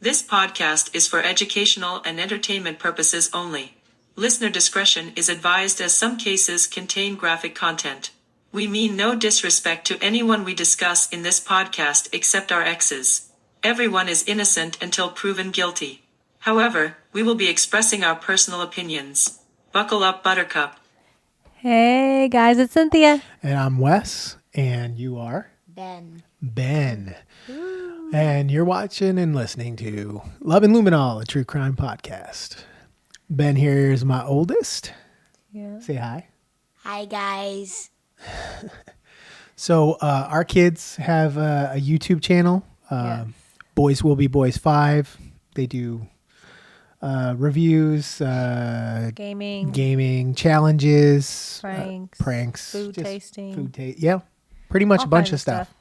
This podcast is for educational and entertainment purposes only. Listener discretion is advised as some cases contain graphic content. We mean no disrespect to anyone we discuss in this podcast except our exes. Everyone is innocent until proven guilty. However, we will be expressing our personal opinions. Buckle up, Buttercup. Hey guys, it's Cynthia. And I'm Wes, and you are? Ben. And you're watching and listening to Love and Luminol, a true crime podcast. Ben here is my oldest. Yeah. Say hi. Hi, guys. So our kids have a YouTube channel, Yes. Boys Will Be Boys 5. They do reviews, gaming challenges, pranks, food tasting. Yeah, pretty much All a bunch kinds of of stuff.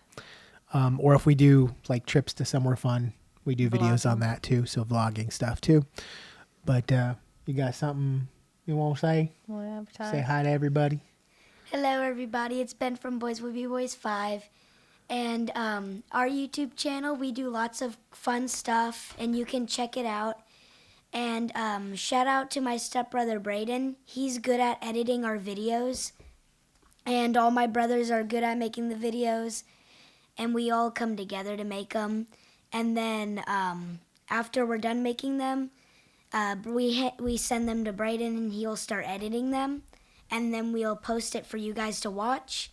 Or if we do like trips to somewhere fun, we do videos Vlogging. on that too. So vlogging stuff too. But you got something you want to say? Say hi to everybody. Hello, everybody. It's Ben from Boys Will Be Boys 5. And our YouTube channel, we do lots of fun stuff, and you can check it out. And shout out to my stepbrother, Braden. He's good at editing our videos. And all my brothers are good at making the videos. And we all come together to make them. And then after we're done making them, we send them to Braden, and he'll start editing them. And then we'll post it for you guys to watch.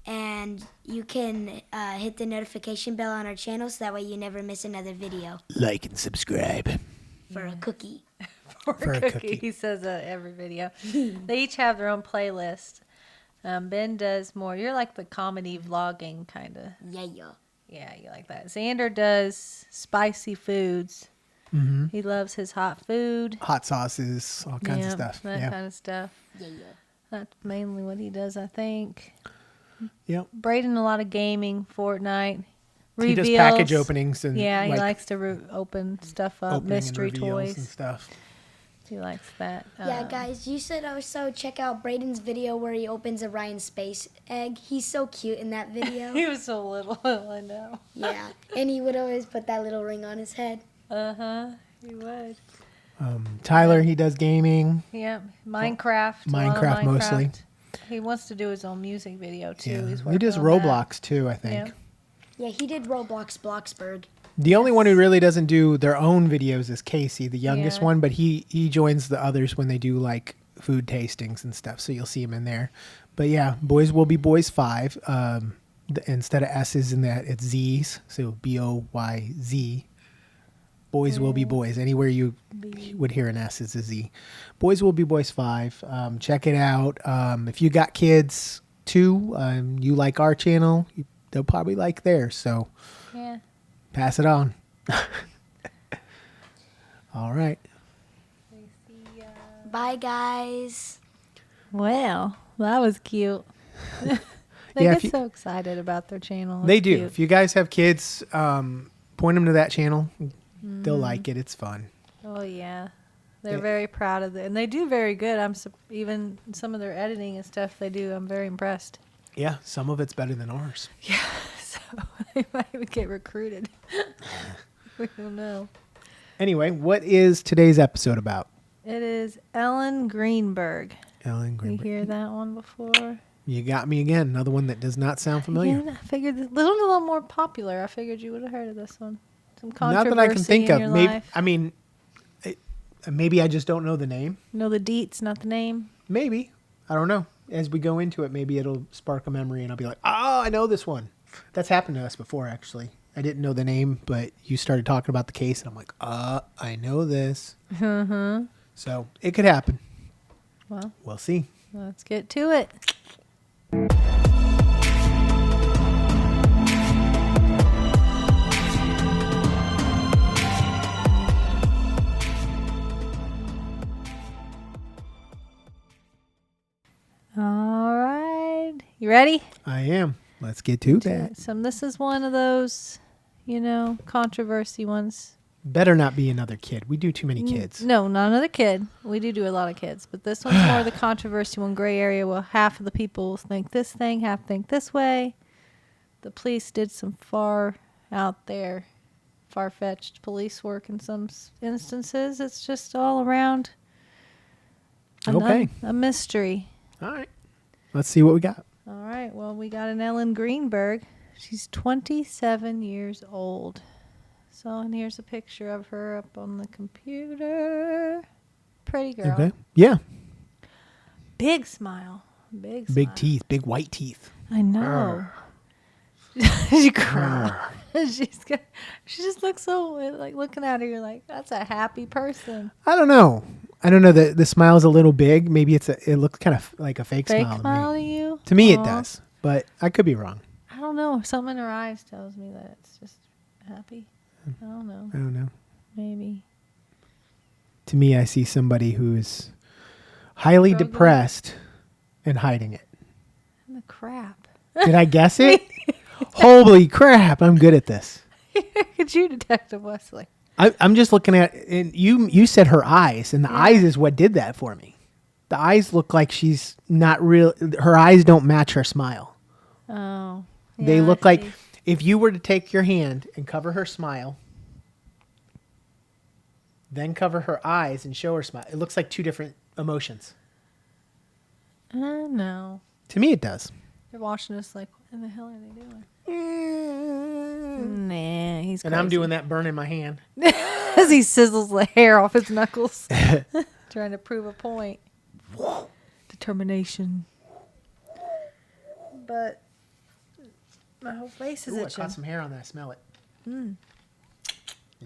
And you can hit the notification bell on our channel so that way you never miss another video. Like and subscribe. For a cookie. For a a cookie. cookie. He says that every video. They each have their own playlist. Ben does more. You're like the comedy vlogging kind of. Yeah. Yeah, you like that. Xander does spicy foods. Mm-hmm. He loves his hot food. Hot sauces, all kinds of stuff. That Yeah. kind of stuff. Yeah. That's mainly what he does, I think. Yep. Braden, a lot of gaming, Fortnite. He does Reveals. package openings and Yeah, he like, likes to open stuff up, opening mystery and reveals toys. and stuff. He likes that. Yeah, guys, you should also check out Braden's video where he opens a Ryan space egg. He's so cute in that video. He was so little, I know. Yeah, and he would always put that little ring on his head. He would. Tyler, he does gaming. Yeah, Minecraft. a lot of Minecraft mostly. He wants to do his own music video too. Yeah. He's He does working on that. Roblox too, I think. Yeah. Yeah, he did Roblox Bloxburg. The only one who really doesn't do their own videos is Casey, the youngest Yeah. one, but he joins the others when they do like food tastings and stuff. So you'll see him in there. But yeah, Boys Will Be Boys 5. Instead of S's in that, it's Z's. So BOYZ. Boys Will Be Boys. Anywhere you would hear an S is a Z. Boys Will Be Boys 5. Check it out. If you got kids too, you like our channel, they'll probably like theirs. So Yeah. pass it on. All right. Bye, guys. Well, that was cute. They Yeah, get if you- so excited about their channel. They It's do. cute. If you guys have kids, point them to that channel. They'll like it. It's fun. Oh yeah, they're Yeah. very proud of it, and they do very good. Even some of their editing and stuff they do. I'm very impressed. Yeah, some of it's better than ours. Yeah, so they might even get recruited. We don't know. Anyway, what is today's episode about? It is Ellen Greenberg. Ellen You Greenberg. hear that one before? You got me again. Another one that does not sound familiar. Again, I figured this one's a little more popular. I figured you would have heard of this one. Some Not controversy that I can think in of. your Maybe life. I mean, maybe I just don't know the name. Know the deets, not the name. Maybe. I don't know. As we go into it, maybe it'll spark a memory and I'll be like, oh, I know this one. That's happened to us before, actually. I didn't know the name, but you started talking about the case and I'm like, I know this. Mm-hmm. So it could happen. Well, We'll see. let's get to it. All right. You ready? I am. Let's get to that. So this is one of those, controversy ones. Better not be another kid. We do too many kids. No, not another kid. We do a lot of kids. But this one's more the controversy one, gray area. Well, half of the people think this thing, half think this way. The police did some far far-fetched police work in some instances. It's just all around Okay. a mystery. All right. Let's see what we got. All right. Well, we got an Ellen Greenberg. She's 27 years old. So, and here's a picture of her up on the computer. Pretty girl. Okay. Yeah. Big smile. Big smile. Big teeth. Big white teeth. I know. She cried. She just looks so, like, looking at her, you're like, that's a happy person. I don't know. The smile's a little big. Maybe it looks kind of like a fake smile. Smile to you? To me, Aw. it does, but I could be wrong. I don't know. Something in her eyes tells me that it's just happy. I don't know. I don't know. Maybe. To me, I see somebody who's highly Struggling. depressed and hiding it. The crap. Did I guess it? Holy crap! I'm good at this. Look at you, Detective Wesley. I'm just looking at, and you said her eyes, and the eyes is what did that for me. The eyes look like she's not real. Her eyes don't match her smile. Oh. They yeah, look I like see. if you were to take your hand and cover her smile, then cover her eyes and show her smile. It looks like two different emotions. No. To me, it does. They're watching us like, what in the hell are they doing? Nah, he's And I'm crazy. doing that burn in my hand. As he sizzles the hair off his knuckles. Trying to prove a point. Determination. But my whole face is Ooh, I itching. caught some hair on that. Smell it.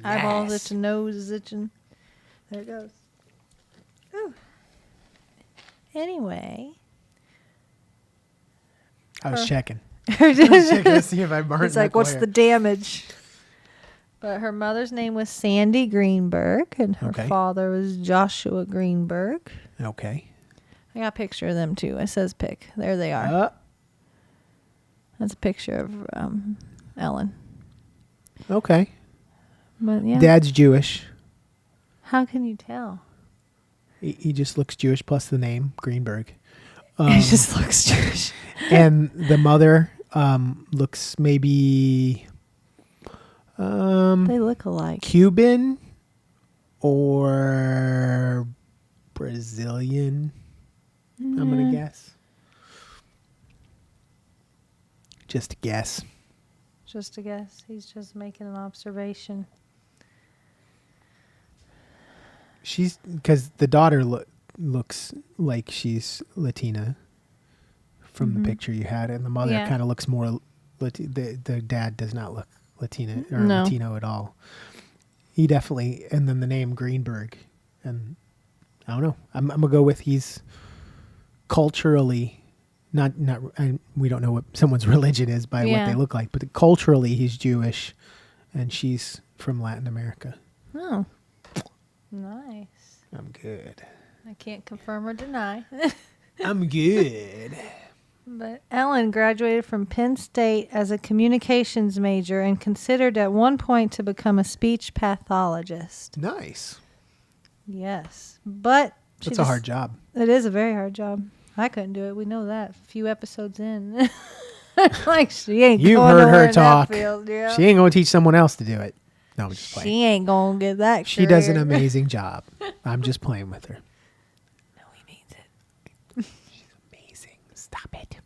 Eyeballs Yes. itching, nose is itching. There it goes. Ooh. Anyway. I was checking. He's Checking to see if I burned like, what's hair. the damage? But her mother's name was Sandy Greenberg, and her Okay. father was Joshua Greenberg. Okay. I got a picture of them, too. It says pic. There they are. That's a picture of Ellen. Okay. But yeah. Dad's Jewish. How can you tell? He just looks Jewish, plus the name Greenberg. It just looks Jewish. And the mother looks maybe They look alike. Cuban or Brazilian. I'm gonna guess. Just a guess. Just a guess. He's just making an observation. She's because the daughter looks like she's Latina from the picture you had, and the mother Yeah. kind of looks more. The dad does not look Latina or No. Latino at all. He definitely, and then the name Greenberg, and I don't know. I'm gonna go with he's culturally not. We don't know what someone's religion is by what Yeah. they look like, but culturally he's Jewish, and she's from Latin America. Oh. Nice. I'm good. I can't confirm or deny. I'm good. But Ellen graduated from Penn State as a communications major and considered at one point to become a speech pathologist. Nice. Yes. But she That's a hard job. It is a very hard job. I couldn't do it. We know that. A few episodes in. Like, she ain't You've going heard nowhere her in talk. that field. Yeah. She ain't going to teach someone else to do it. No, I'm just playing. She ain't going to get that She does an career. amazing job. I'm just playing with her. No, he means it. Amazing. Stop it.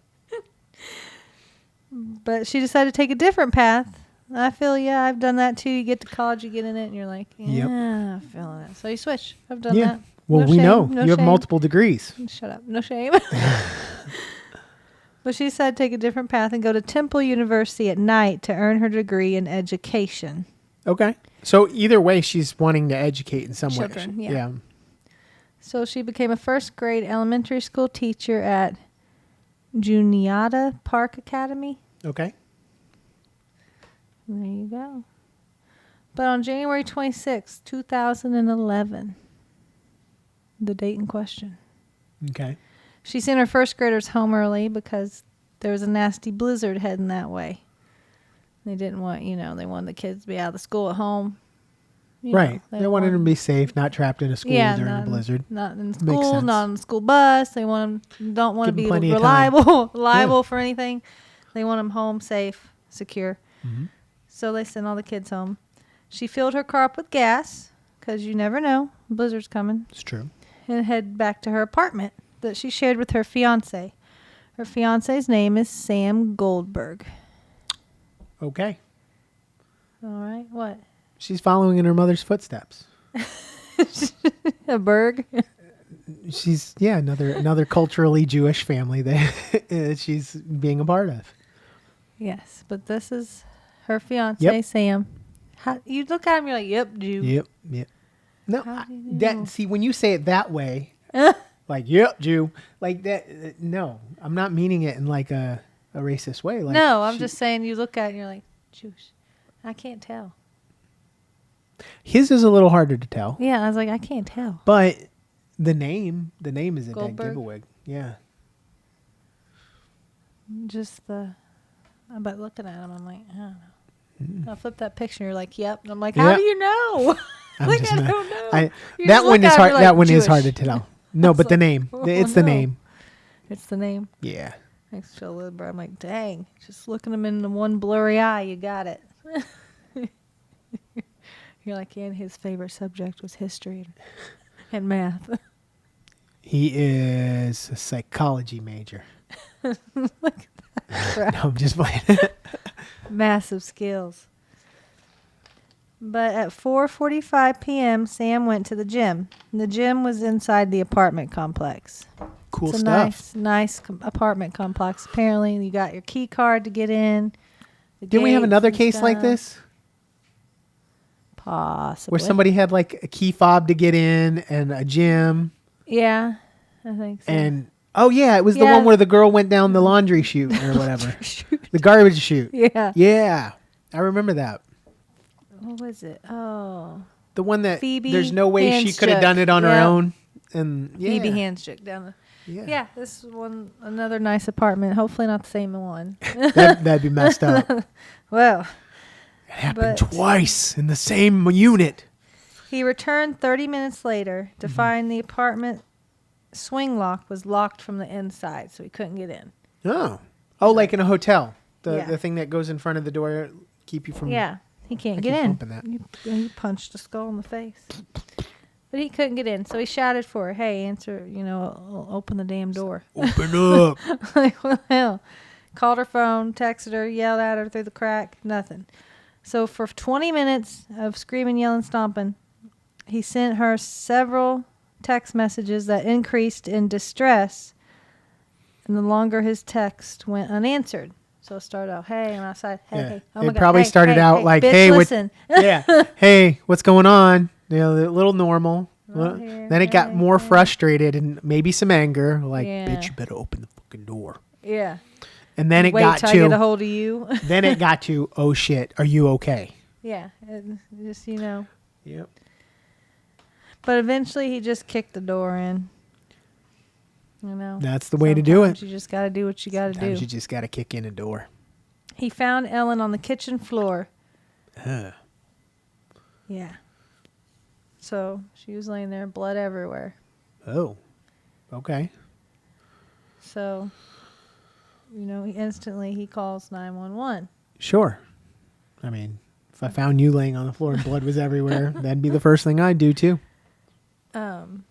But she decided to take a different path. I feel, yeah, I've done that too. You get to college, you get in it, and you're like, Yep. yeah, I'm feeling it. So you switch. I've done Yeah. that. Well, No we shame, know. no You have shame. multiple degrees. Shut up. No shame. But she decided to take a different path and go to Temple University at night to earn her degree in education. Okay. So either way, she's wanting to educate in some Children, way. yeah. So she became a first grade elementary school teacher at Juniata Park Academy. Okay. There you go. But on January 26, 2011, the date in question, Okay. she sent her first graders home early because there was a nasty blizzard heading that way. They didn't want, they wanted the kids to be out of the school at home. Right. They wanted them to be safe, not trapped in a school during a blizzard. Not in Makes school, sense. not on the school bus. They don't want to Give 'em be plenty of time. liable for anything. They want them home, safe, secure. Mhm. So they sent all the kids home. She filled her car up with gas, because you never know. Blizzard's coming. It's true. And head back to her apartment that she shared with her fiance. Her fiance's name is Sam Goldberg. Okay. All right. What? She's following in her mother's footsteps. A Berg? She's another culturally Jewish family that she's being a part of. Yes, but this is her fiance, Yep. Sam. You look at him, you're like, yep, Jew. Yep. No, How do you know? see, when you say it that way, like, yep, Jew, like that, no, I'm not meaning it in like a racist way. Like, No, I'm just saying you look at it and you're like, Jewish. I can't tell. His is a little harder to tell. Yeah, I was like, I can't tell. But the name is a dead Goldberg? giveaway. Yeah. Just but looking at him, I'm like, I don't know. I flip that picture, you're like, yep. And I'm like, how Yep. do you know? I'm Like, just I not- don't know. I, You that just one look is at him, hard. you're That like, one is Jewish. hard to tell. No, It's but the like, name. oh, It's the no. name. It's the name. Yeah. Thanks, Joe Lidber. I'm like, dang. Just looking him in the one blurry eye, you got it. You're like, and his favorite subject was history and math. He is a psychology major. Look at that crap. No, I'm just playing. Massive skills. But at 4:45 p.m., Sam went to the gym. The gym was inside the apartment complex. Cool It's a stuff. nice apartment complex. Apparently, you got your key card to get in. Didn't we have gates another and case like stuff. this? Possibly. Where somebody had like a key fob to get in and a gym. Yeah, I think so. And, oh yeah, it was the Yeah. one where the girl went down the laundry chute or whatever. Shoot. The garbage chute. Yeah. Yeah. I remember that. What was it? Oh. The one that Phoebe there's no way she could have Handsjuk. done it on her Yep. own. And yeah. Phoebe Handsjuk down the... Yeah. Yeah, this one, another nice apartment. Hopefully not the same one. That'd be messed up. It Well, happened But- twice in the same unit. he returned 30 minutes later to Mm-hmm. find the apartment swing lock was locked from the inside, so he couldn't get in. Oh. Oh, like in a hotel. Yeah. The thing that goes in front of the door keep you from Yeah, he can't I get keep in. bumping that. You punched a skull in the face. But he couldn't get in, so he shouted for her, hey, answer, open the damn door. open up. Like, what the hell? Called her phone, texted her, yelled at her through the crack, nothing. So for 20 minutes of screaming, yelling, stomping, he sent her several text messages that increased in distress, and the longer his text went unanswered. So it started out, hey, I'm outside, hey, Yeah. hey. Oh It my God, probably hey, started hey, out hey, like, bitch, hey, listen. Yeah. Hey, what's going on? A little normal. Right here, Then it got hey, more hey. frustrated and maybe some anger. Like, Yeah. bitch, you better open the fucking door. Yeah. And then it Wait got till I get a to, hold of you. then it got to, oh shit, are you okay? Yeah, just, Yep. But eventually he just kicked the door in. That's the way to do it. Sometimes you just got to do what you got to do. Sometimes you just got to kick in a door. He found Ellen on the kitchen floor. Huh. Yeah. So she was laying there, blood everywhere. Oh. Okay. So, instantly he calls 911. Sure. I mean, if I found you laying on the floor and blood was everywhere, that'd be the first thing I'd do too. And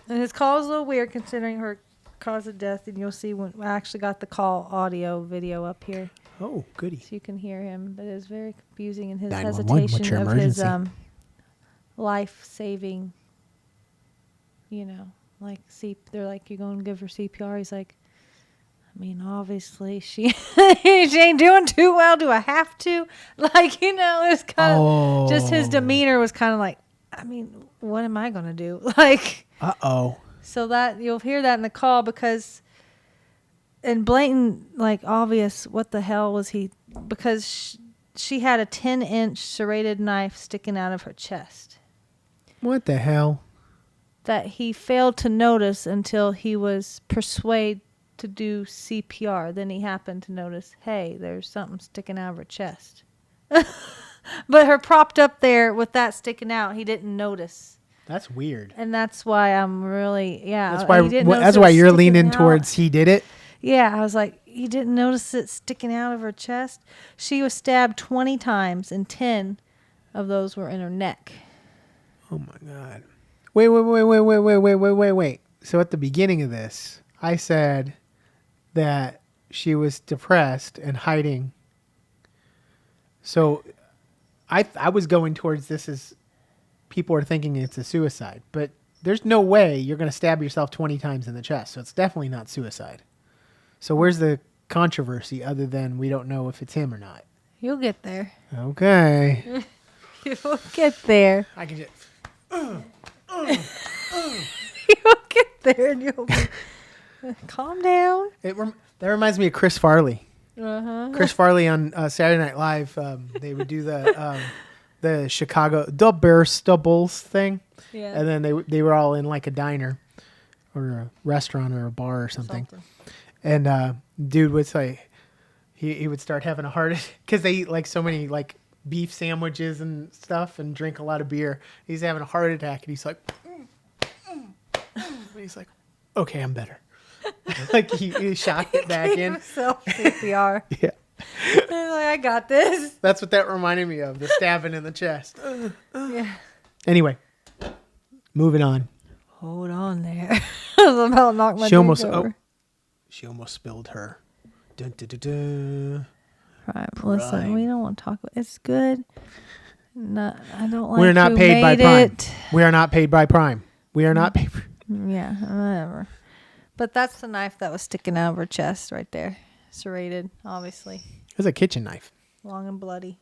his call is a little weird considering her cause of death. And you'll see when I actually got the call audio video up here. Oh, goody. So you can hear him, but it's very confusing in his 911, what's hesitation your of his emergency? life-saving, like they're like, you're going to give her CPR. He's like, I mean, obviously she she ain't doing too well. Do I have to? Like, it's kind of just his demeanor was kind of like, I mean, what am I going to do? Like, Uh-oh. so that you'll hear that in the call because in blatant, like obvious, what the hell was he? Because she had a 10-inch serrated knife sticking out of her chest What the hell? that he failed to notice until he was persuaded to do CPR. Then he happened to notice, hey, there's something sticking out of her chest. But her propped up there with that sticking out, he didn't notice. That's weird. And that's why I'm really, That's why. he didn't notice That's it why was you're sticking leaning out. towards he did it. Yeah, I was like, you didn't notice it sticking out of her chest? She was stabbed 20 times, and 10 of those were in her neck. Oh my God. Wait. So at the beginning of this, I said that she was depressed and hiding. So I was going towards this as people are thinking it's a suicide, but there's no way you're going to stab yourself 20 times in the chest. So it's definitely not suicide. So where's the controversy other than we don't know if it's him or not? You'll get there. Okay. You'll get there. I can just... You'll get there and you'll be... Calm down. That reminds me of Chris Farley. Uh-huh. Chris Farley on Saturday Night Live. They would do the Chicago Bulls thing, Yeah. and then they were all in like a diner or a restaurant or a bar or something. And dude would say he would start having a heart because they eat like so many like beef sandwiches and stuff and drink a lot of beer. He's having a heart attack and he's like, and he's like, okay, I'm better. Like he shot it back in. Himself CPR. Yeah. Like, I got this. That's what that reminded me of, the stabbing in the chest. Yeah. Anyway, moving on. Hold on there. I was about to knock my She almost over. she almost spilled her. Dun, dun, dun, dun. Prime. Listen, we don't want to talk about it's good. No, I don't like We're not who paid by made Prime. it. We are not paid by Prime. We are not paid. Yeah, whatever. But that's the knife that was sticking out of her chest right there. Serrated, obviously. It was a kitchen knife. Long and bloody.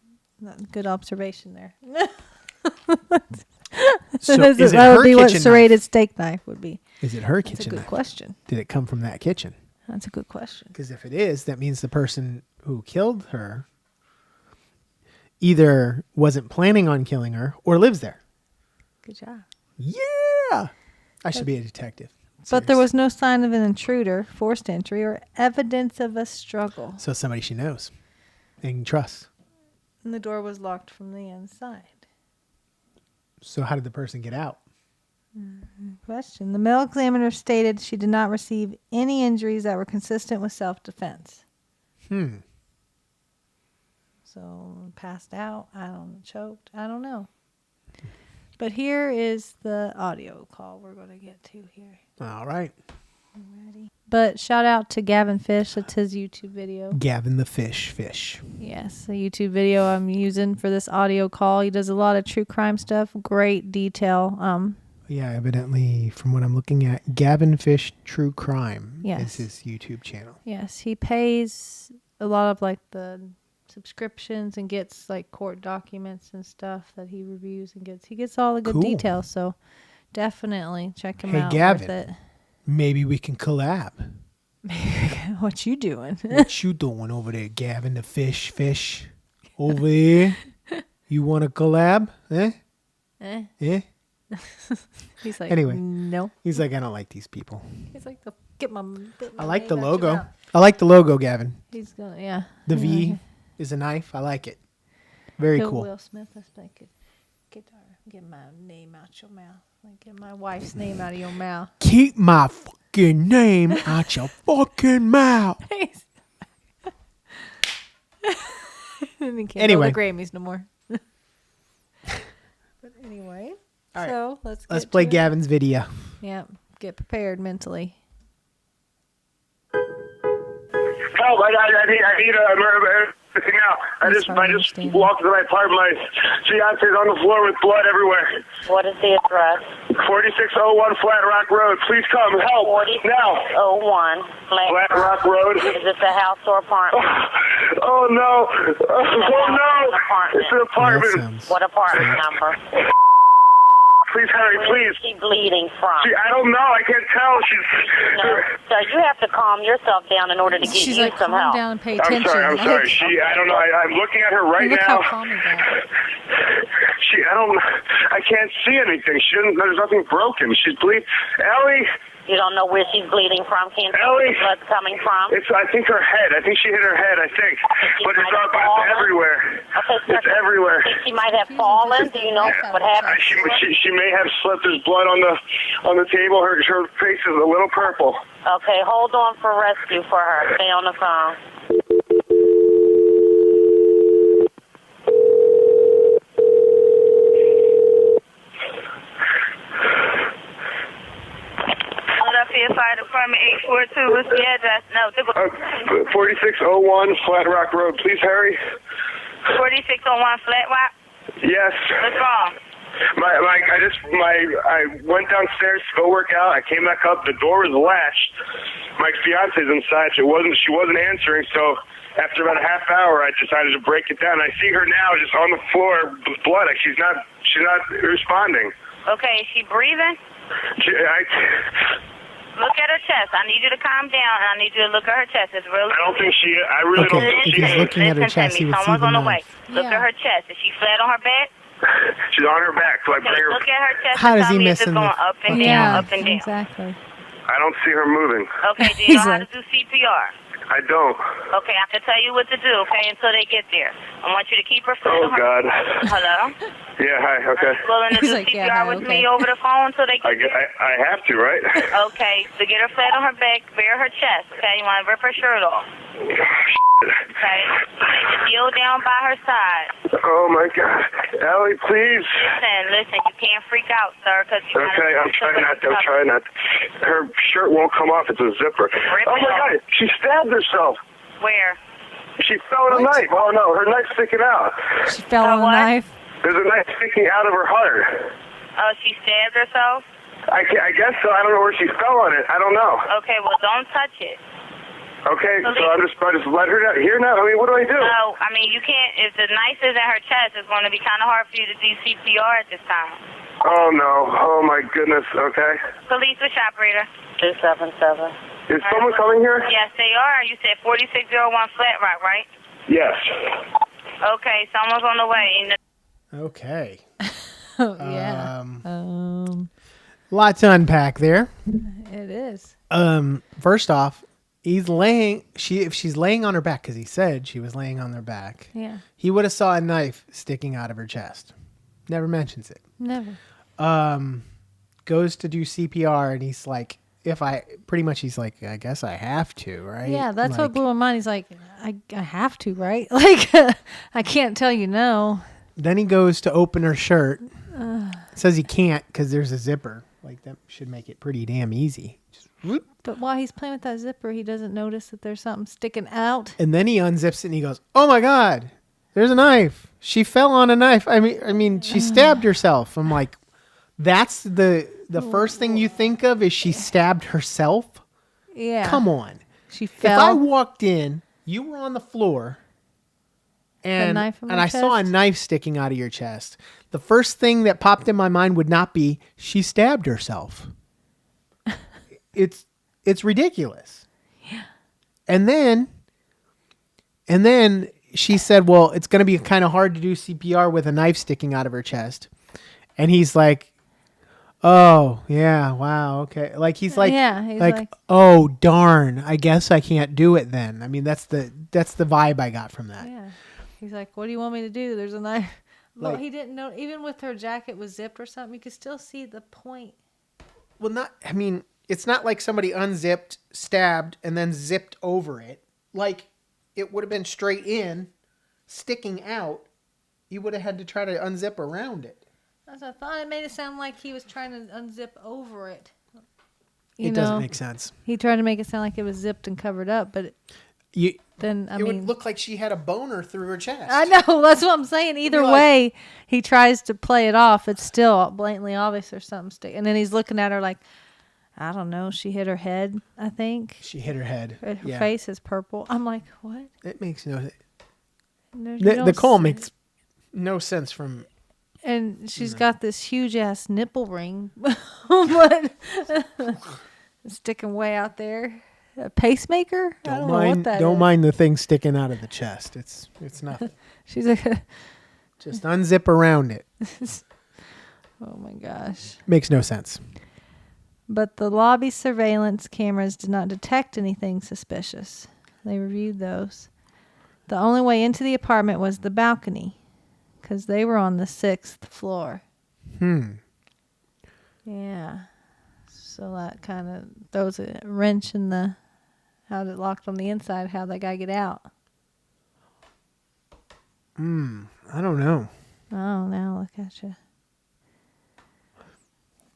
Good observation there. So that is it would her be what kitchen serrated steak knife would be. Is it her That's a kitchen good knife? question. Did it come from that kitchen? That's a good question. Because if it is, that means the person who killed her either wasn't planning on killing her or lives there. Good job. Yeah. I should be a detective. But there Seriously. was no sign of an intruder, forced entry, or evidence of a struggle. So somebody she knows and trusts. And the door was locked from the inside. So how did the person get out? Question. The medical examiner stated she did not receive any injuries that were consistent with self-defense. So passed out, choked, I don't know. But here is the audio call we're going to get to here. All right. Ready? But shout out to Gavin Fish. That's his YouTube video. Gavin the fish. Yes, the YouTube video I'm using for this audio call. He does a lot of true crime stuff. Great detail. Yeah, evidently, from what I'm looking at, Gavin Fish True Crime Yes. is his YouTube channel. Yes, he pays a lot of like the subscriptions and gets like court documents and stuff that he reviews and gets. He gets all the good Cool. details. So definitely check him Hey, out. Gavin. Worth it. Maybe we can collab. What you doing? What you doing over there, Gavin the fish? Over here? You want to collab? Eh? Eh? He's like, Anyway. no. He's like, I don't like these people. He's like, get my I like the name out your logo. mouth. I like the logo, Gavin. He's gonna, yeah. The Yeah. V is a knife. I like it. Very Bill cool. Will Smith, that's like get my name out your mouth. Like get my wife's name out of your mouth. Keep my fucking name out your fucking mouth. And he can't Anyway. go to the Grammys no more. But anyway, All right. so Let's play to it. Gavin's video. Yeah, get prepared mentally. Help! I need a murder now. I just walked to my apartment. My fiance's on the floor with blood everywhere. What is the address? 4601 Flat Rock Road. Please come help now. 4001 Flat Rock Road. Is this a house or apartment? Oh no! Oh no! Apartment. It's an apartment. That sounds What apartment fake. number? Please hurry, Where please. is she bleeding from? I don't know. I can't tell. No, sir, you have to calm yourself down in order to get She's you like, some calm help. down and pay I'm attention. sorry. I'm sorry. I don't know. I'm looking at her right Look now. how calm he got. I can't see anything. There's nothing broken. She's bleeding. Ellie. You don't know where she's bleeding from? Can't tell where Ellie. the blood's coming from? I think her head. I think she hit her head. I think, but it's not. It's everywhere. Okay, It's everywhere. She might have fallen. Do you know what happened? She may have slipped. There's blood on the table. Her face is a little purple. Okay, hold on for rescue for her. Stay on the phone. 4-2, what's the address? No, 4601 Flat Rock Road. Please hurry. 4601 Flat Rock? Yes. What's wrong? I went downstairs to go work out. I came back up. The door was latched. My fiance's inside. She wasn't answering. So after about a half hour, I decided to break it down. I see her now, just on the floor with blood. Like she's not responding. Okay, is she breathing? Look at her chest. I need you to calm down, and I need you to look at her chest. It's really. I don't think she. I really don't think if she he's is. looking at her chest, he would see Someone's the on the way. knife. Look at her chest. Is she flat on her back? She's on her back. So I bring her. Look at her chest. How and does tell he me miss if it's in the going up and down, Yeah, up and down. exactly. I don't see her moving. Okay, do you know He's how like- to do CPR? I don't. Okay, I can tell you what to do, okay, until they get there. I want you to keep her flat Oh on her... God. Hello? Yeah. Hi. Okay. Willing to He's do like, CPR yeah, with okay. me over the phone until they get there? I have to, right? Okay, so get her flat on her back, bare her chest, okay? You want to rip her shirt off, okay? Kneel down by her side. Oh my God, Allie, please. Listen, you can't freak out, sir, because you Okay, I'm trying not to. I'm trying not to. Her shirt won't come off. It's a zipper. Rip Oh it my off. God, she stabbed herself. Where? She fell on a knife. Oh no, her knife's sticking out. She fell on the what? knife. There's a knife sticking out of her heart. Oh, she stabbed herself? I guess so. I don't know where she fell on it. I don't know. Okay, well, don't touch it. Okay, so I just let her down. Here now. I mean, what do I do? No, I mean, you can't, if the knife is in her chest, it's going to be kind of hard for you to do CPR at this time. Oh no. Oh my goodness. Okay. Police, which operator? 277. Is someone coming here? Yes, they are. You said 4601 Flat Rock, right? Yes. Okay, someone's on the way. Okay. Oh, yeah. Lot to unpack there. It is. First off, if she's laying on her back, because he said she was laying on her back. Yeah. He would have saw a knife sticking out of her chest. Never mentions it. Never. Goes to do CPR, and he's like, he's like, I guess I have to, right? Yeah, that's like, what blew my mind. He's like, I have to, right? Like, I can't tell you no. Then he goes to open her shirt. Says he can't because there's a zipper. Like, that should make it pretty damn easy. Just whoop. But while he's playing with that zipper, he doesn't notice that there's something sticking out. And then he unzips it and he goes, oh my God, there's a knife. She fell on a knife. I mean, she stabbed herself. I'm like, that's the first thing you think of is she stabbed herself? Yeah. Come on. She If I fell. walked in, you were on the floor, and knife in my I saw a chest? knife sticking out of your chest, the first thing that popped in my mind would not be she stabbed herself. It's ridiculous. Yeah. And then she said, well, it's going to be kind of hard to do CPR with a knife sticking out of her chest. And he's like, oh, yeah, wow, okay. Like he's like, oh, darn, I guess I can't do it then. I mean, that's the vibe I got from that. Yeah. He's like, what do you want me to do? There's a knife. Well, Like- he didn't know. Even with her jacket was zipped or something, you could still see the point. Well, it's not like somebody unzipped, stabbed, and then zipped over it. Like, it would have been straight in, sticking out. You would have had to try to unzip around it. As I thought, it made it sound like he was trying to unzip over it. It doesn't make sense. He tried to make it sound like it was zipped and covered up, but It mean, would look like she had a boner through her chest. I know, that's what I'm saying. Either You're way, he tries to play it off. It's still blatantly obvious there's something sticking. And then he's looking at her like, I don't know. She hit her head, I think. She hit her head. Her face is purple. I'm like, what? It makes no sense. You The don't call see- makes no sense from... And she's got this huge ass nipple ring, but sticking way out there. A pacemaker? I don't know what that Don't is. mind the thing sticking out of the chest. It's nothing. She's like, Just unzip around it. oh my gosh. Makes no sense. But the lobby surveillance cameras did not detect anything suspicious. They reviewed those. The only way into the apartment was the balcony, because they were on the 6th floor. Yeah. So that kind of throws a wrench in the how it locked on the inside, how that guy get out. I don't know. Oh, now look at you.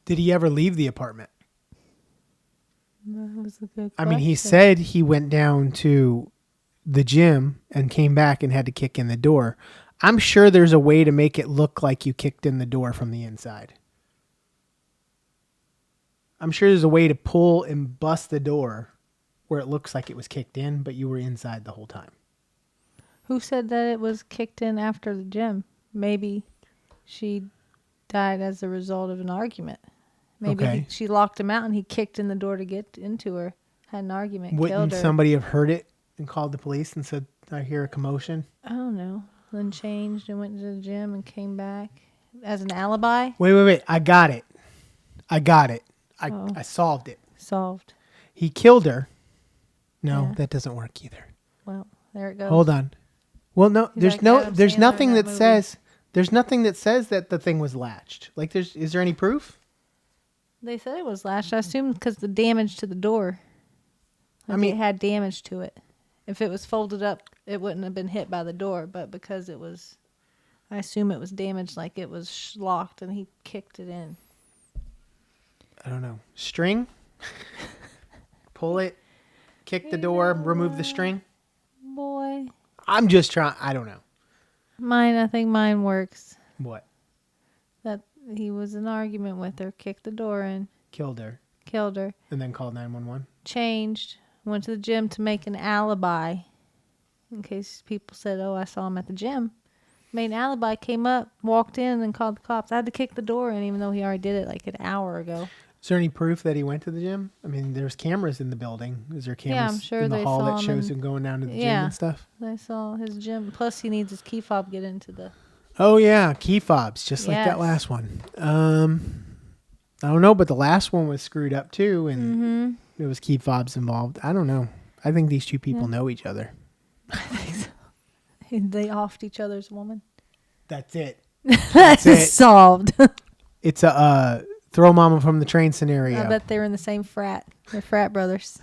Did he ever leave the apartment? That was a good I mean, he question. said he went down to the gym and came back and had to kick in the door. I'm sure there's a way to make it look like you kicked in the door from the inside. I'm sure there's a way to pull and bust the door where it looks like it was kicked in, but you were inside the whole time. Who said that it was kicked in after the gym? Maybe she died as a result of an argument. Maybe Okay. she locked him out and he kicked in the door to get into her. Had an argument, Wouldn't killed her. somebody have heard it and called the police and said, I hear a commotion? I don't know. Then changed and went to the gym and came back as an alibi. Wait. I got it. Oh. I solved it. Solved. He killed her. No, Yeah. that doesn't work either. Well, there it goes. Hold on. Well, no, He's there's like no, Adam there's Sandler nothing in that that movie. says that the thing was latched. Like, is there any proof? They said it was latched. I assume because the damage to the door. I Like mean- it had damage to it. If it was folded up, it wouldn't have been hit by the door. But because it was, I assume it was damaged, like it was locked, and he kicked it in. I don't know. String? Pull it, kick the door, remove the string? Boy, I'm just trying. I don't know. I think mine works. What? That he was in an argument with her, kicked the door in, Killed her killed her, and then called 911. changed, went to the gym to make an alibi. In case people said, oh, I saw him at the gym. Made an alibi, came up, walked in, and then called the cops. I had to kick the door in, even though he already did it like an hour ago. Is there any proof that he went to the gym? I mean, there's cameras in the building. Is there Yeah, I'm cameras sure in the they hall saw that him shows and- him going down to the gym Yeah. and stuff? I saw his gym. Plus, he needs his key fob to get into the. Oh yeah, key fobs, just like that Yes. last one. I don't know, but the last one was screwed up too, and Mm-hmm. there was key fobs involved. I don't know. I think these two people know each other. They offed each other's woman. That's it. That's it. solved. It's a throw mama from the train scenario. I bet they were in the same frat. They're frat brothers.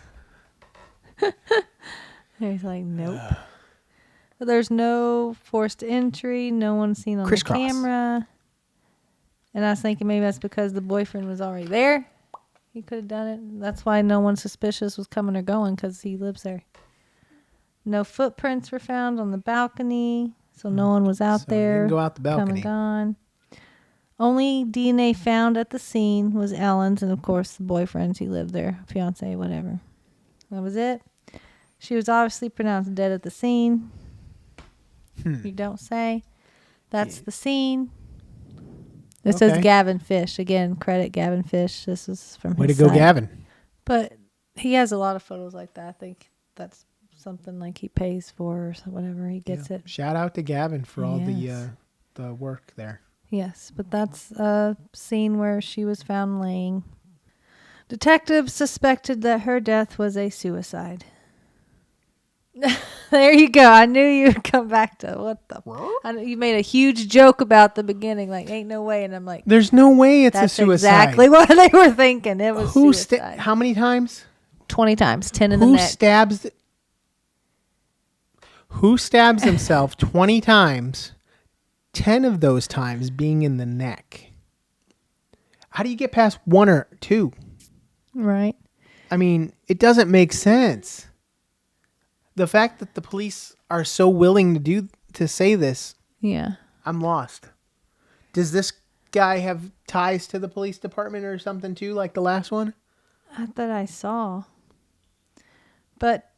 He's like, nope. But there's no forced entry. No one seen on Crisscross. the camera. And I was thinking maybe that's because the boyfriend was already there. He could have done it. That's why no one suspicious was coming or going, because he lives there. No footprints were found on the balcony, so no one was out So he there. didn't go out the Come balcony. and gone. Only DNA found at the scene was Ellen's, and of course the boyfriend's. He lived there, fiance, whatever. That was it. She was obviously pronounced dead at the scene. You don't say. That's the scene. It says Okay. Gavin Fish. Again, credit Gavin Fish. This is from Way to his go, site. Gavin. But he has a lot of photos like that. I think that's something like he pays for or whatever. He gets Yeah. it. Shout out to Gavin for all Yes. the work there. Yes, but that's a scene where she was found laying. Detectives suspected that her death was a suicide. There you go. I knew you'd come back to what the. You made a huge joke about the beginning, like ain't no way, and I'm like, There's no way it's that's a suicide. exactly what they were thinking. It was Who suicide. how many times? 20 times, 10 in the Who neck. stabs himself 20 times, 10 of those times being in the neck? How do you get past one or two? Right. I mean, it doesn't make sense. The fact that the police are so willing to say this, Yeah. I'm lost. Does this guy have ties to the police department or something too, like the last one? I thought I saw. But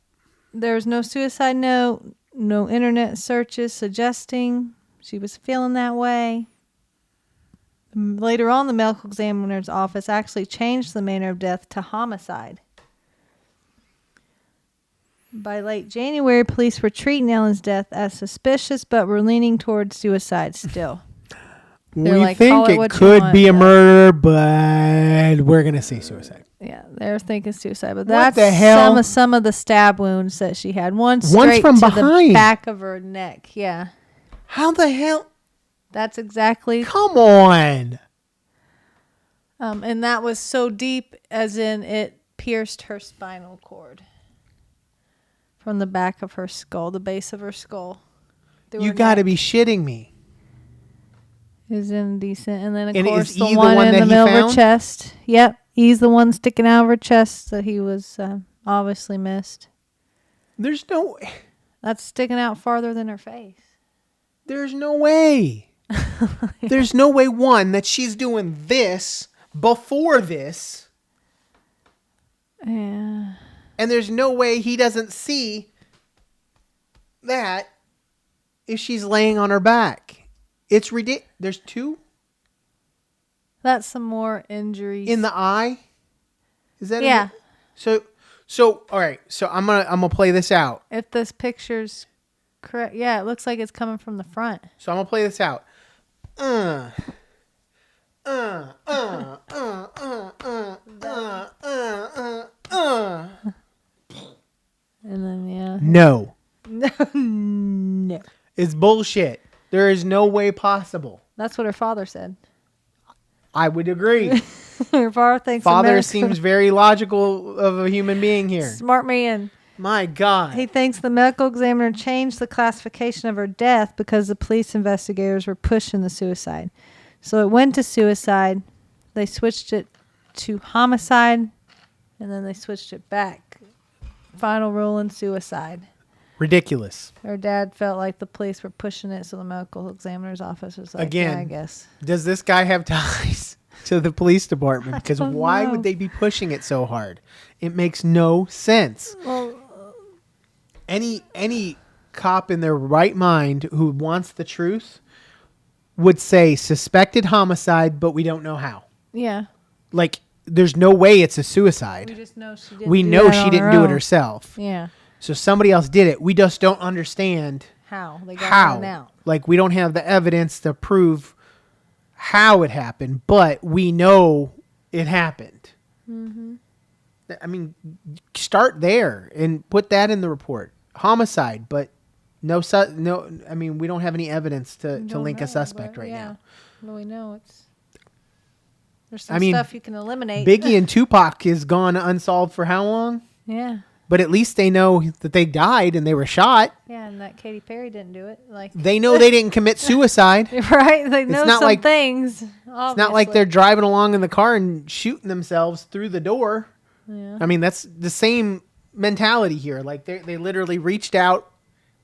there was no suicide note, no internet searches suggesting she was feeling that way. Later on, the medical examiner's office actually changed the manner of death to homicide. By late January, police were treating Ellen's death as suspicious, but were leaning towards suicide still. They're We like, call think it it what you could want, be a but- murder, but we're going to say suicide. Yeah, they're thinking suicide, but What that's the hell? some of the stab wounds that she had. One One's straight from to behind. the back of her neck. Yeah, How the hell? that's exactly. Come on. And that was so deep, as in it pierced her spinal cord from the back of her skull, the base of her skull. through You her got to neck. be shitting me. Is indecent, and then of And course is the E the one one in that the he middle of her found? chest. Yep, He's the one sticking out of her chest that he was obviously missed. There's no That's sticking out farther than her face. There's no way. There's no way, one, that she's doing this before this. Yeah. And there's no way he doesn't see that if she's laying on her back. It's ridiculous. There's two That's some more injuries. in the eye. Is that Yeah. So all right. So I'm gonna play this out. If this picture's correct, yeah, it looks like it's coming from the front. So I'm gonna play this out. And then yeah. No. No. It's bullshit. There is no way possible. That's what her father said. I would agree. Her father thinks Father America- seems very logical of a human being here. smart man. My God. He thinks the medical examiner changed the classification of her death because the police investigators were pushing the suicide. So it went to suicide. They switched it to homicide, and then they switched it back. Final ruling, suicide. Ridiculous. Her dad felt like the police were pushing it, so the medical examiner's office was like, Again, yeah, I guess. Does this guy have ties to the police department? Because don't why know. would they be pushing it so hard? It makes no sense. Well, Any cop in their right mind who wants the truth would say suspected homicide, but we don't know how. yeah. Like, there's no way it's a We suicide. just know she didn't We do know that she on didn't her do it own. herself. Yeah. So somebody else did it. We just don't understand How? They got how. it out. Like, we don't have the evidence to prove how it happened, but we know it happened. Mm-hmm. I mean, start there and put that in the report. Homicide, but no. I mean, we don't have any evidence to Don't link know, a suspect but right yeah. now. Well, we know there's some I mean, stuff you can eliminate. Biggie and Tupac is gone unsolved for how long? Yeah. But at least they know that they died and they were shot. Yeah, and that Katy Perry didn't do it. Like They know they didn't commit suicide. right? They know not some like- things. It's not like they're driving along in the car and shooting themselves through the door. Yeah. I mean, that's the same mentality here. Like they literally reached out,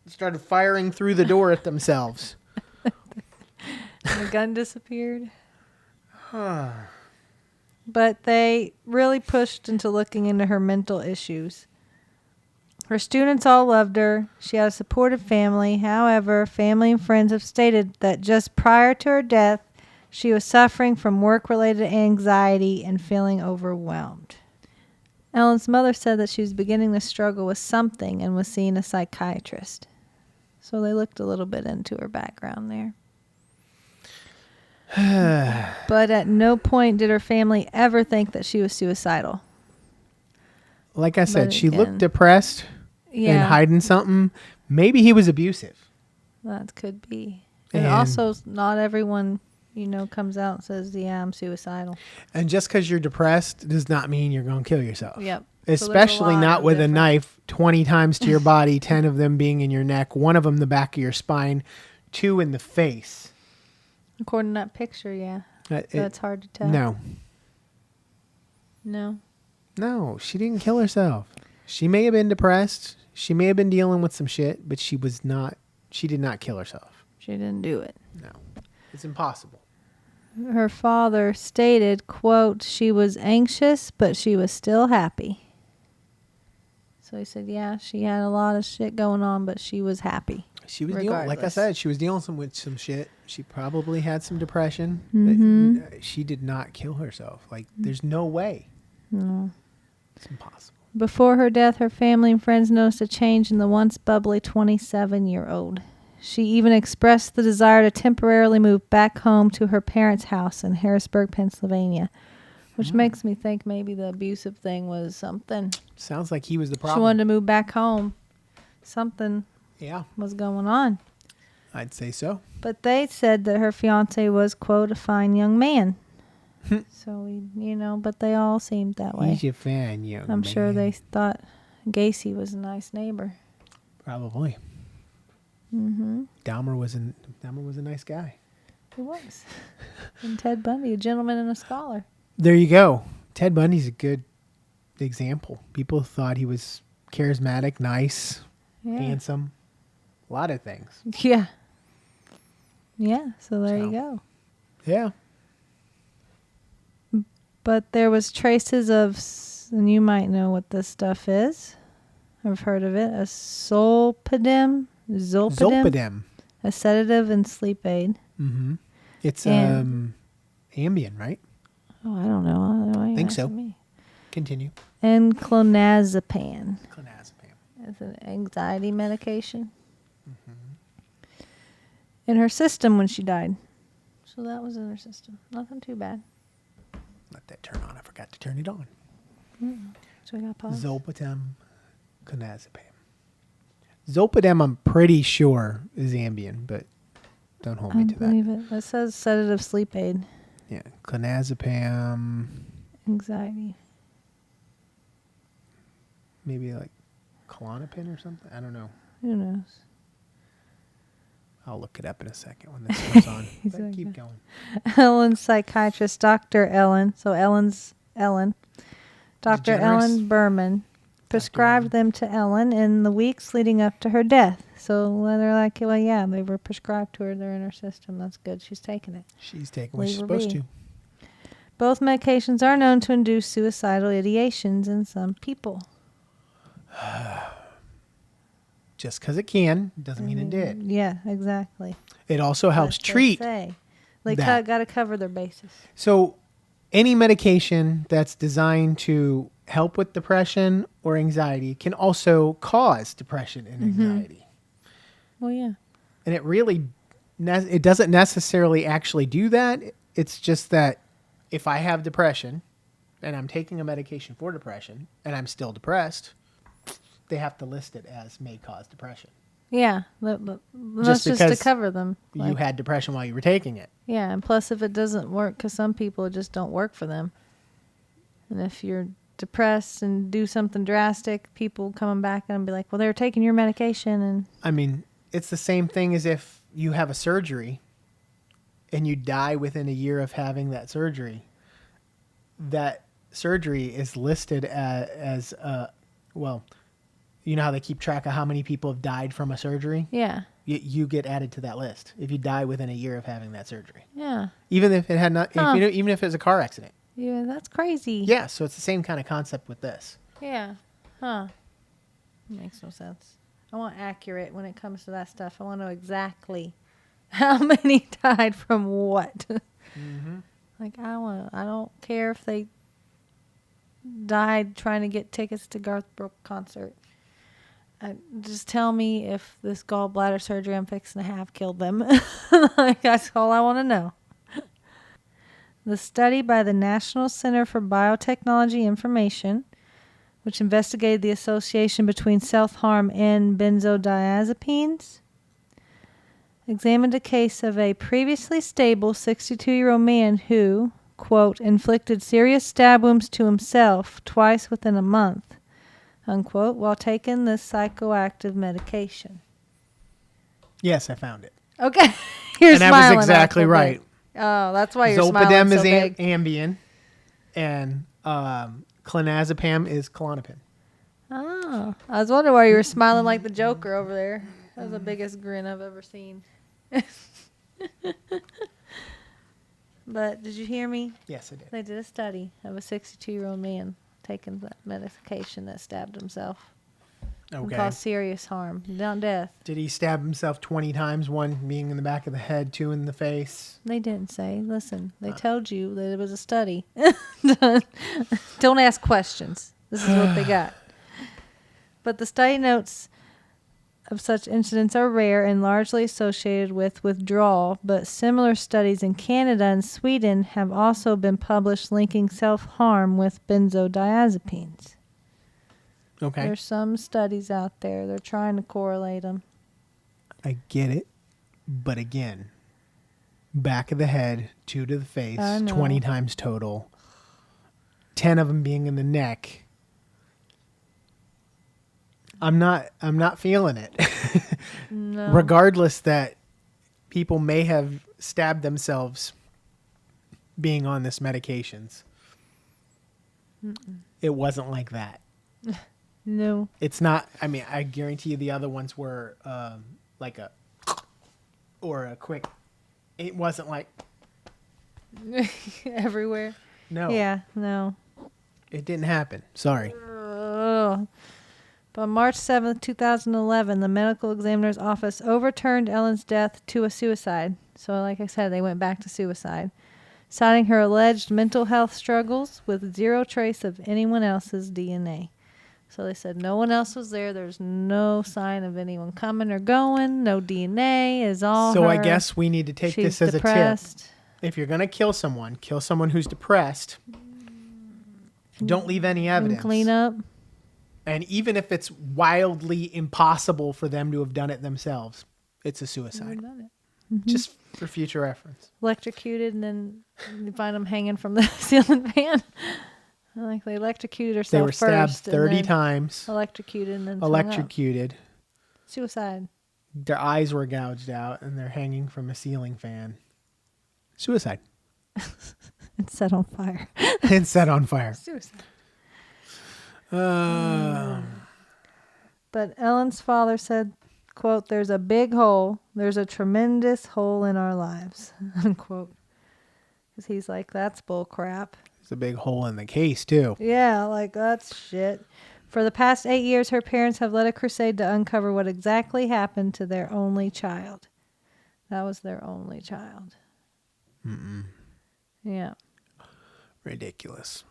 started firing through the door at themselves. The gun disappeared. But they really pushed into looking into her mental issues. Her students all loved her. She had a supportive family. However, family and friends have stated that just prior to her death, she was suffering from work-related anxiety and feeling overwhelmed. Ellen's mother said that she was beginning to struggle with something and was seeing a psychiatrist. So they looked a little bit into her background there. But at no point did her family ever think that she was suicidal. Like I said, But she again- looked depressed and Yeah, hiding something. Maybe he was abusive. that could be. And And- also, not everyone, comes out and says, yeah, I'm suicidal. And just because you're depressed does not mean you're going to kill yourself. Yep. So there's a Especially lot not of with a different- knife 20 times to your body, 10 of them being in your neck, one of them the back of your spine, 2 in the face. According to that picture, yeah. That's hard to tell. No. No, she didn't kill herself. She may have been depressed. She may have been dealing with some shit, but she did not kill herself. She didn't do it. No. It's impossible. Her father stated, quote, she was anxious, but she was still happy. So he said, yeah, she had a lot of shit going on, but she was happy. She was dealing, like I Regardless. said, she was dealing with some shit. She probably had some depression. Mhm. But she did not kill herself. Like, there's no way. No. It's impossible. Before her death, her family and friends noticed a change in the once bubbly 27-year-old. She even expressed the desire to temporarily move back home to her parents' house in Harrisburg, Pennsylvania, which makes me think maybe the abusive thing was something. Sounds like he was the She problem. wanted to move back home. Something Yeah, was going on. I'd say so. But they said that her fiance was, quote, a fine young man. Hmm. So, but they all seemed that way. He's your fan, young I'm sure they man. thought Gacy was a nice neighbor. Probably. Mm-hmm. Dahmer was a nice guy. He was. And Ted Bundy, a gentleman and a scholar. There you go. Ted Bundy's a good example. People thought he was charismatic, nice, Yeah. handsome, a lot of things. Yeah. Yeah. So there you So. go. Yeah. But there was traces of, and you might know what this stuff is. I've heard of it. A zolpidem. Zolpidem. A sedative and sleep aid. Mm-hmm. It's And- Ambien, right? Oh, I don't know. I don't know why you're Think so. asking me. Continue. And clonazepam. Clonazepam. It's an anxiety medication. In her system when she died. So that was in her system. Nothing too bad. Let that turn on. I forgot to turn it on. So we got pause. Zolpidem, clonazepam. Zolpidem, I'm pretty sure is Ambien, but don't hold I me to that. believe it. It says sedative sleep aid. Yeah, clonazepam, Anxiety. maybe like Klonopin or something. I don't know. Who knows? I'll look it up in a second when this comes on. But Exactly. keep going. Ellen's psychiatrist, Dr. Ellen. So Ellen's Ellen. Dr. DeGeneres. Ellen Berman prescribed them to Ellen in the weeks leading up to her death. So they're like, well, yeah, they were prescribed to her. They're in her system. That's good. She's taking it. She's taking what she's Leave her supposed be. to. Both medications are known to induce suicidal ideations in some people. Just because it can doesn't mean it did. Yeah, exactly. It also helps That's what treat. They say. They that. got to cover their bases. So any medication that's designed to help with depression or anxiety can also cause depression and anxiety. Well, yeah. And it really, it doesn't necessarily actually do that. It's just that if I have depression and I'm taking a medication for depression and I'm still depressed, they have to list it as may cause depression. Yeah. That's just to because cover them. You Like, had depression while you were taking it. yeah, and plus if it doesn't work, because some people it just don't work for them. And if you're depressed and do something drastic, people coming back and be like, well, they were taking your medication. And I mean, it's the same thing as if you have a surgery and you die within a year of having that surgery. That surgery is listed as well, you know how they keep track of how many people have died from a surgery? yeah. You get added to that list if you die within a year of having that surgery. Yeah. Even if it had not, Huh. even if it was a car accident. Yeah, that's crazy. Yeah, so it's the same kind of concept with this. Yeah. Huh. Makes no sense. I want accurate when it comes to that stuff. I want to know exactly how many died from what. Like I don't care if they died trying to get tickets to Garth Brooks concert. Just tell me if this gallbladder surgery I'm fixing to have killed them. Like, that's all I want to know. The study by the National Center for Biotechnology Information, which investigated the association between self-harm and benzodiazepines, examined a case of a previously stable 62-year-old man who, quote, inflicted serious stab wounds to himself twice within a month, unquote, while taking this psychoactive medication. Yes, I found it. Okay. You're And that smiling. was exactly okay. right. Oh, that's why you're Zolpidem smiling so is big. Ambien, and clonazepam is Klonopin. Oh, I was wondering why you were smiling like the Joker over there. That was the biggest grin I've ever seen. But did you hear me? Yes, I did. They did a study of a 62-year-old man taking that medication that stabbed himself and Okay. caused serious harm, not death. Did he stab himself 20 times? One being in the back of the head, two in the face. They didn't say. Listen, they told you that it was a study. Don't ask questions. This is what they got. But the study notes of such incidents are rare and largely associated with withdrawal, but similar studies in Canada and Sweden have also been published linking self-harm with benzodiazepines. Okay. There's some studies out there. They're trying to correlate them. I get it. But again, back of the head, two to the face, I know. 20 times total, 10 of them being in the neck. I'm not feeling it. No. Regardless that people may have stabbed themselves being on this medications. It wasn't like that. No. It's not. I mean, I guarantee you the other ones were like a or a quick. It wasn't like Everywhere. no. Yeah, no. It didn't happen. Sorry. Ugh. But on March 7th, 2011, the medical examiner's office overturned Ellen's death to a suicide. So, like I said, they went back to suicide, citing her alleged mental health struggles with zero trace of anyone else's DNA. So they said no one else was there. There's no sign of anyone coming or going. No DNA is all So her. I guess we need to take She's this as depressed. a tip. If you're gonna kill someone who's depressed. Don't leave any And evidence. clean up. And even if it's wildly impossible for them to have done it themselves, it's a suicide. Just for future reference. Electrocuted, and then you find them hanging from the ceiling fan. Like they electrocuted herself They were stabbed first, 30 and then times. electrocuted, and then hung up. Electrocuted. Suicide. Their eyes were gouged out, and they're hanging from a ceiling fan. Suicide. And set on fire. And set on fire. Suicide. But Ellen's father said, quote, "There's a big hole. There's a tremendous hole in our lives," unquote. Because he's like, that's bull crap. There's a big hole in the case, too. Yeah, like, that's shit. For the past 8 years, her parents have led a crusade to uncover what exactly happened to their only child. That was their only child. Yeah. Ridiculous.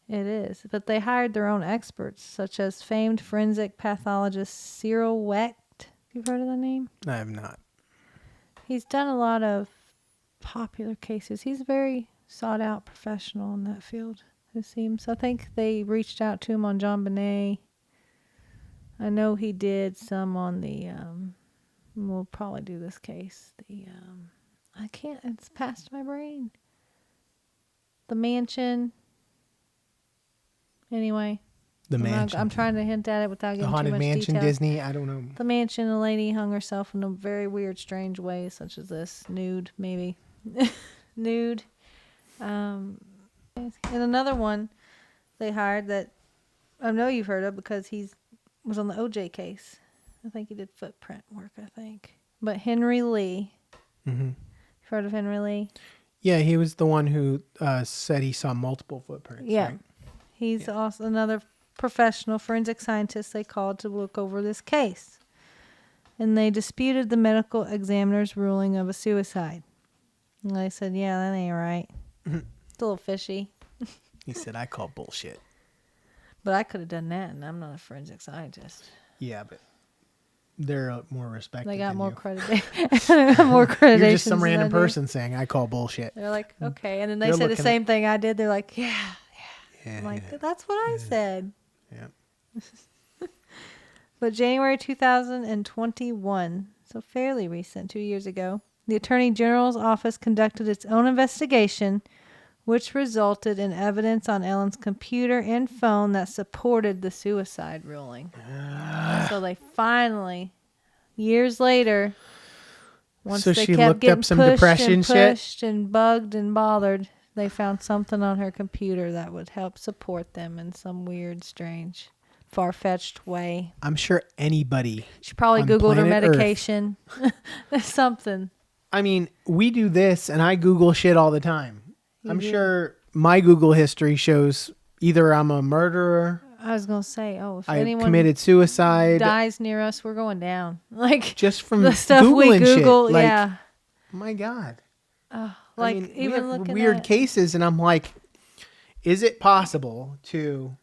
It is. But they hired their own experts, such as famed forensic pathologist Cyril Wecht. You've heard of the name? I have not. He's done a lot of popular cases. He's a very sought out professional in that field, it seems. I think they reached out to him on John Bonet. I know he did some on the, we'll probably do this case. I can't, it's past my brain. The Mansion. Anyway. The Mansion. I'm trying to hint at it without The getting too Haunted much Mansion, detail. Disney, I don't know. The Mansion, a lady hung herself in a very weird, strange way, such as this. Nude, maybe. Nude. And another one they hired that I know you've heard of because was on the OJ case. I think he did footprint work, I think. But Henry Lee. Mm-hmm. You've heard of Henry Lee? Yeah, he was the one who said he saw multiple footprints. Yeah. Right? He's also another professional forensic scientist they called to look over this case. And they disputed the medical examiner's ruling of a suicide. And they said, yeah, that ain't right. It's a little fishy. He said, I call bullshit. But I could have done that, and I'm not a forensic scientist. Yeah, but they're more respected. They got than more you. credit. More accreditations. You're just some than random I do. person saying, I call bullshit. They're like, okay. And then they They're say the looking same thing I did. They're like, yeah. Yeah, I'm like, that's what I said. yeah. But January 2021, so fairly recent, 2 years ago, the Attorney General's office conducted its own investigation, which resulted in evidence on Ellen's computer and phone that supported the suicide ruling. So they finally, years later, once So they she kept looked getting up some pushed depression and shit? pushed and bugged and bothered, they found something on her computer that would help support them in some weird, strange, far-fetched way. I'm sure anybody. She probably on Googled her planet Earth- medication. Something. I mean, we do this, and I Google shit all the time. I'm do. sure my Google history shows either I'm a murderer, I was going to say, if I anyone committed suicide, dies near us, we're going down. Like, just from the stuff we Googling Google, shit. Like, yeah. my God. Like, I mean, we even have looking weird at, cases, and I'm like, is it possible to?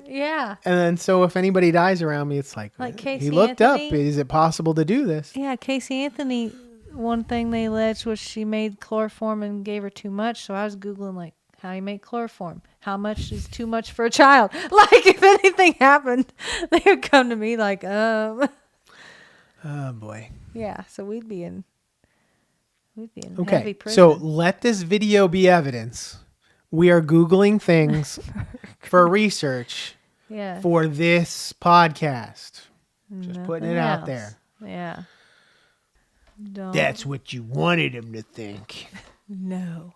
yeah. And then, so if anybody dies around me, it's like Casey he looked up. Anthony. Is it possible to do this? Yeah, Casey Anthony, one thing they alleged was she made chloroform and gave her too much. So I was Googling, like, how you make chloroform? How much is too much for a child? Like, if anything happened, they would come to me like, Oh boy. Yeah, so we'd be in heavy Okay, prison. so let this video be evidence. We are Googling things for research yeah. for this podcast. Just putting it Nothing out else. there. Yeah. Don't. That's what you wanted him to think. No.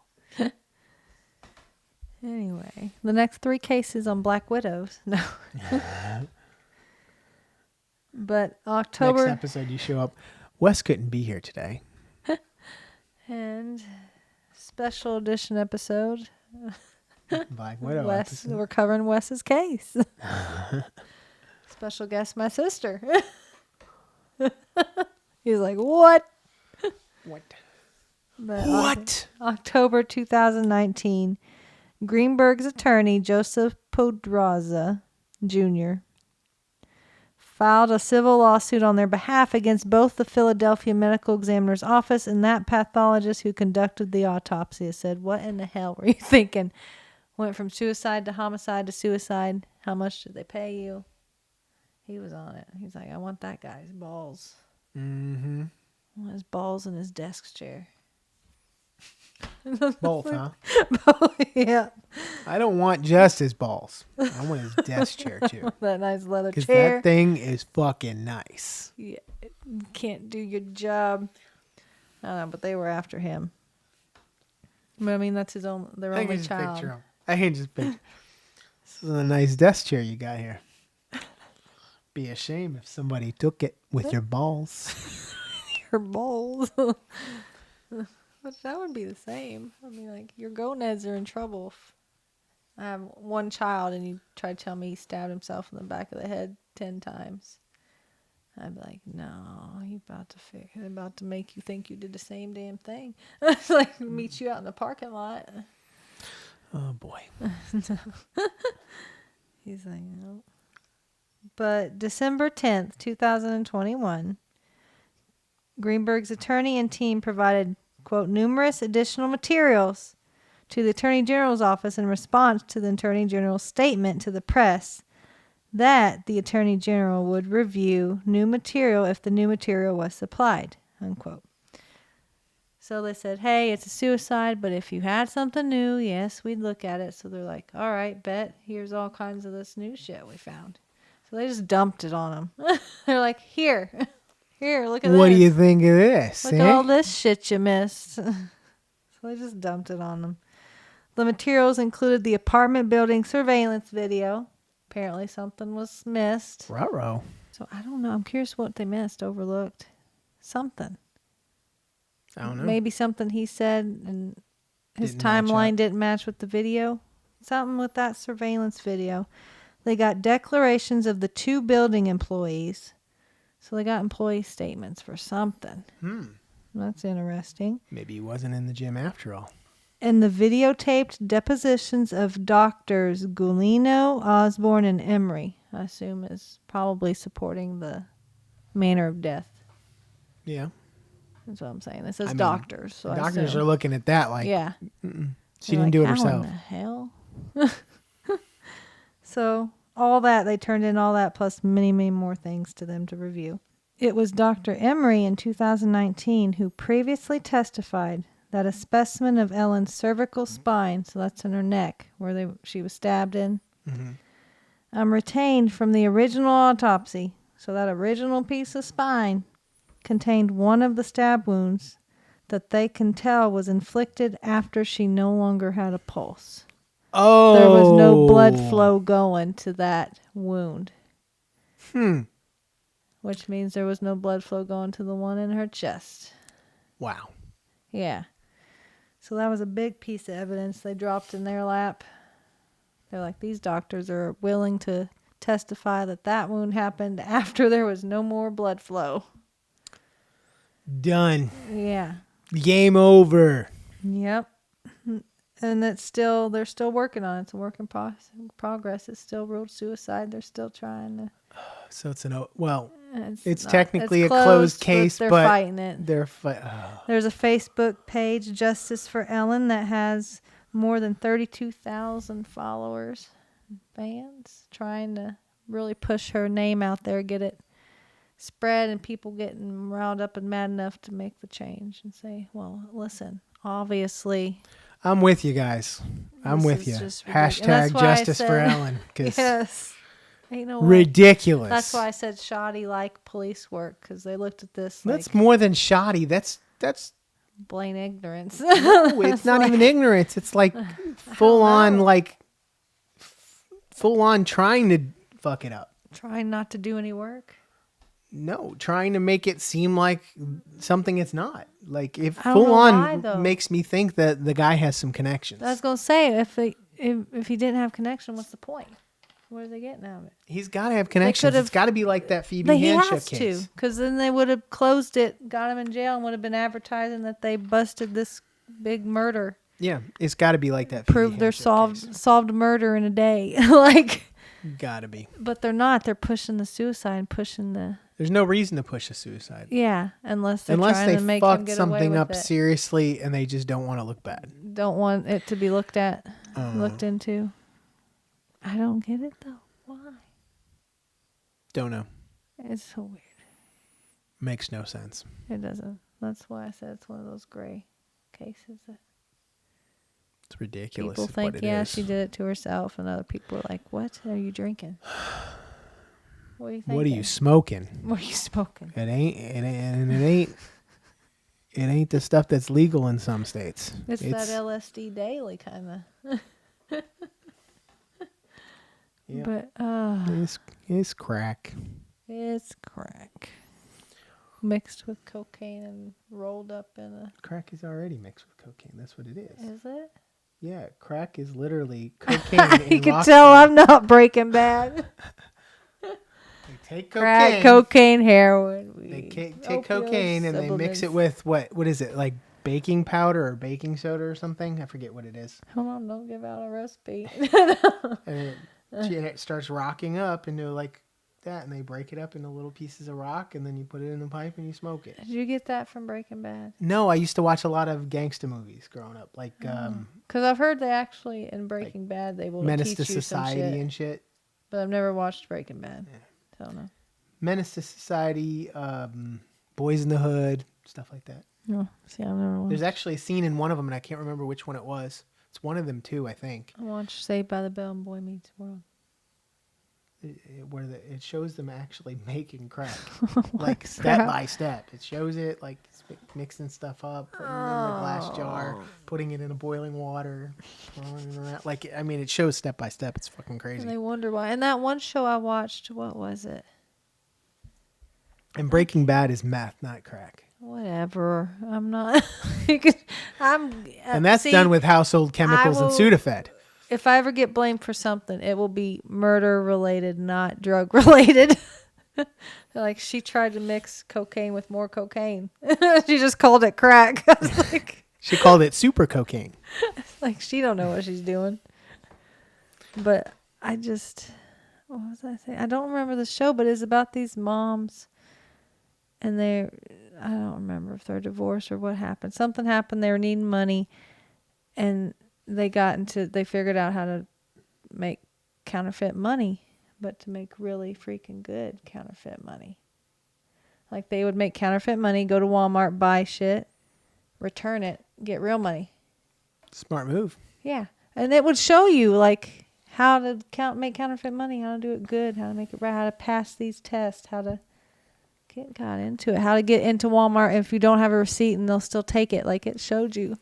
Anyway, the next 3 cases on Black Widows. No. But October. Next episode, you show up. Wes couldn't be here today. And special edition episode. Black Widow Wes, episode. we're covering Wes's case. Special guest, my sister. He's like, what? What? But What? October 2019, Greenberg's attorney, Joseph Podraza Jr., filed a civil lawsuit on their behalf against both the Philadelphia Medical Examiner's Office and that pathologist who conducted the autopsy. It said, what in the hell were you thinking? Went from suicide to homicide to suicide. How much did they pay you? He was on it. He's like, I want that guy's balls. Mm-hmm. I want his balls in his desk chair. Both, huh? Yeah. I don't want just his balls. I want his desk chair, too. That nice leather Because chair. that thing is fucking nice. Yeah, you can't do your job. I don't know, but they were after him. But I mean, that's their only child. I can just picture. This is a nice desk chair you got here. Be a shame if somebody took it with your balls. Your balls. But that would be the same. I mean, like, your gonads are in trouble. If I have one child and you try to tell me he stabbed himself in the back of the head 10 times. I'd be like, no, they're about to make you think you did the same damn thing. It's like meet you out in the parking lot. Oh, boy. He's like, no. But December 10th, 2021, Greenberg's attorney and team provided, quote, numerous additional materials to the Attorney General's office in response to the Attorney General's statement to the press that the Attorney General would review new material if the new material was supplied, unquote. So they said, hey, it's a suicide, but if you had something new, yes, we'd look at it. So they're like, all right, bet. Here's all kinds of this new shit we found. So they just dumped it on them. They're like, here, look at this. What do you think of this? Look at all this shit you missed. So they just dumped it on them. The materials included the apartment building surveillance video. Apparently something was missed. Ruh-roh. So I don't know. I'm curious what they missed, overlooked. Something. I don't know. Maybe something he said and his Didn't match timeline up. didn't match with the video. Something with that surveillance video. They got declarations of the 2 building employees. So they got employee statements for something. That's interesting. Maybe he wasn't in the gym after all. And the videotaped depositions of doctors Gulino, Osborne, and Emery, I assume is probably supporting the manner of death. Yeah. That's what I'm saying. This is I mean, doctors. So The I doctors assume. are looking at that like, Yeah. she They're didn't do it like, how herself. in the hell? So all that, they turned in all that plus many, many more things to them to review. It was Dr. Emery in 2019 who previously testified that a specimen of Ellen's cervical spine, so that's in her neck where she was stabbed in, retained from the original autopsy. So that original piece of spine contained one of the stab wounds that they can tell was inflicted after she no longer had a pulse. Oh. There was no blood flow going to that wound. Which means there was no blood flow going to the one in her chest. Wow. Yeah. So that was a big piece of evidence they dropped in their lap. They're like, these doctors are willing to testify that that wound happened after there was no more blood flow. Done. Yeah. Game over. Yep. And they're still working on it. It's a work in progress. It's still ruled suicide. They're still trying to. So it's it's not- technically it's a closed but case, they're but fighting it. they're There's a Facebook page, Justice for Ellen, that has more than 32,000 followers, fans, trying to really push her name out there, get it spread, and people getting riled up and mad enough to make the change and say, well, listen, obviously. I'm with you guys. I'm This with is you. just ridiculous. And that's Hashtag why I justice for said- Ellen. 'Cause Yes. Ain't no way. ridiculous. That's why I said shoddy like police work, because they looked at this like That's more than shoddy. That's blatant ignorance. no, it's not even ignorance. It's like full on know. like full on trying to fuck it up. Trying not to do any work. No, trying to make it seem like something it's not. Like if I don't full know on why, though. makes me think that the guy has some connections. I was gonna say if he didn't have connection, what's the point? What are they getting out of it? He's got to have connections. could've- It's got to be like that Phoebe But he Handship has case. to, because then they would have closed it, got him in jail, and would have been advertising that they busted this big murder. Yeah, it's got to be like that. Phoebe Proved they're Handship case. solved murder in a day. Like, Got to be. but they're not. They're pushing the suicide, pushing the There's no reason to push a suicide. unless they're Unless trying they to make him fucked get away something with up it. seriously and they just don't want to look bad. Don't want it to be looked into. I don't get it though. Why? Don't know. It's so weird. Makes no sense. It doesn't. That's why I said it's one of those gray cases that It's ridiculous. people is think, what it yeah, is. she did it to herself, and other people are like, "What are you drinking? What are you thinking? What are you smoking? What are you smoking?" It ain't the stuff that's legal in some states. It's that LSD daily kind of. Yep. But It's crack. it's crack mixed with cocaine and rolled up in a. Crack is already mixed with cocaine. That's what it is. Is it? Yeah, crack is literally cocaine. You in can rock tell form. I'm not Breaking Bad. They take cocaine. Crack, cocaine, heroin. They take opioids, cocaine and they mix supplements. it with what is it, like baking powder or baking soda or something? I forget what it is. Hold on, don't give out a recipe. And it starts rocking up into like that, and they break it up into little pieces of rock, and then you put it in a pipe and you smoke it. Did you get that from Breaking Bad? No, I used to watch a lot of gangsta movies growing up, like Because I've heard they actually in Breaking Bad they will Menace teach to you some Society shit, and shit. but I've never watched Breaking Bad. So I don't know. Menace to Society, Boys in the Hood, stuff like that. No, see, I've never watched. There's actually a scene in one of them, and I can't remember which one it was. It's one of them too, I think, I watched Saved by the Bell and Boy Meets World. where it shows them actually making crack, like step by step. It shows it like mixing stuff up, putting it in a glass jar, putting it in a boiling water, throwing it around. Like, I mean, it shows step by step. It's fucking crazy. And they wonder why. And that one show I watched, what was it? And Breaking Bad is meth, not crack. Whatever. I'm not. Because And that's done with household chemicals and will- Sudafed. If I ever get blamed for something, it will be murder related, not drug related. Like, she tried to mix cocaine with more cocaine. She just called it crack. I was She called it super cocaine. like, she don't know what she's doing. But what was I saying? I don't remember the show, but it's about these moms. And I don't remember if they're divorced or what happened. Something happened. They were needing money. And they figured out how to make counterfeit money, but to make really freaking good counterfeit money. Like, they would make counterfeit money, go to Walmart, buy shit, return it, get real money. Smart move. Yeah. And it would show you, like, how to make counterfeit money, how to do it good, how to make it right, how to pass these tests, how to got into it, how to get into Walmart if you don't have a receipt and they'll still take it. Like, it showed you.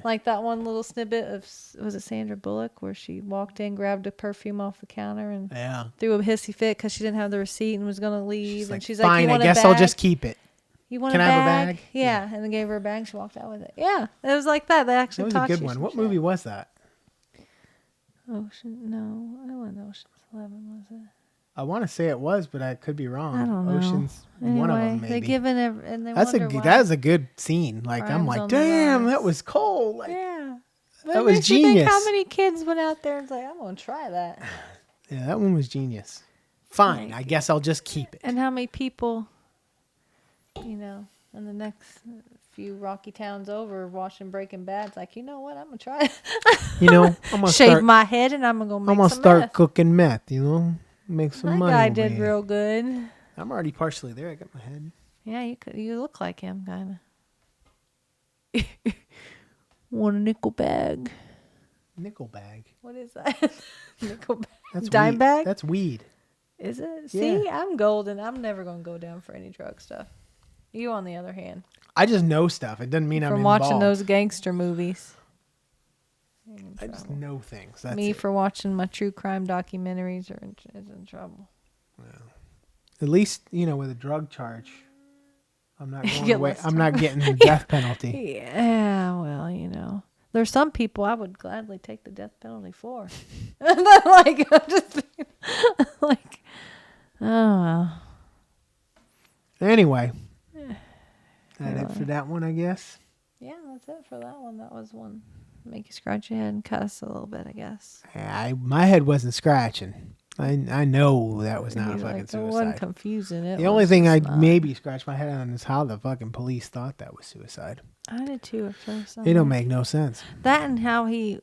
Like that one little snippet of, was it Sandra Bullock, where she walked in, grabbed a perfume off the counter and threw a hissy fit because she didn't have the receipt and was going to leave. And she's like, fine, you want I guess a bag? I'll just keep it. You want Can a I bag? have a bag? Yeah. And then gave her a bag. She walked out with it. Yeah. It was like that. They That actually was taught a good you one. some What shit. movie was that? No, it wasn't Ocean's 11, was it? I want to say it was, but I could be wrong. I don't know. Ocean's, Anyway, one of them maybe. they given and they That's wonder why. that was a good scene. Like, I'm Crimes like, on the damn, rise. that was cold. Like, Yeah. But that it was makes you think genius. how many kids went out there and was like, I'm going to try that. yeah, that one was genius. Fine, I guess I'll just keep it. And how many people, in the next few rocky towns over watching Breaking Bad, it's like, you know what, I'm going to try it. I'm gonna Shave start. my head and I'm going to go make I'm gonna some start meth. cooking meth. Make some That money. guy over did here. real good. I'm already partially there. I got my head. Yeah, you look like him, kind of. Want a nickel bag? Nickel bag. What is that? Nickel bag? That's Dime weed. bag? That's weed. Is it? Yeah. See, I'm golden. I'm never going to go down for any drug stuff. You, on the other hand, I just know stuff. It doesn't mean I'm from involved. watching those gangster movies. I just know things. That's Me it. for watching my true crime documentaries is in trouble. At least, with a drug charge, I'm not going Get away. less I'm not getting the death penalty. Yeah, well, there's some people I would gladly take the death penalty for. Like, I'm just like, oh well. Anyway, that it for that one, I guess. Yeah, that's it for that one. That was one. Make you scratch your head and cuss a little bit, I guess. My head wasn't scratching. I know that was not You're fucking like, it wasn't suicide. confusing. The only thing I'd maybe scratch my head on is how the fucking police thought that was suicide. I did too at first. It don't make no sense. That and how he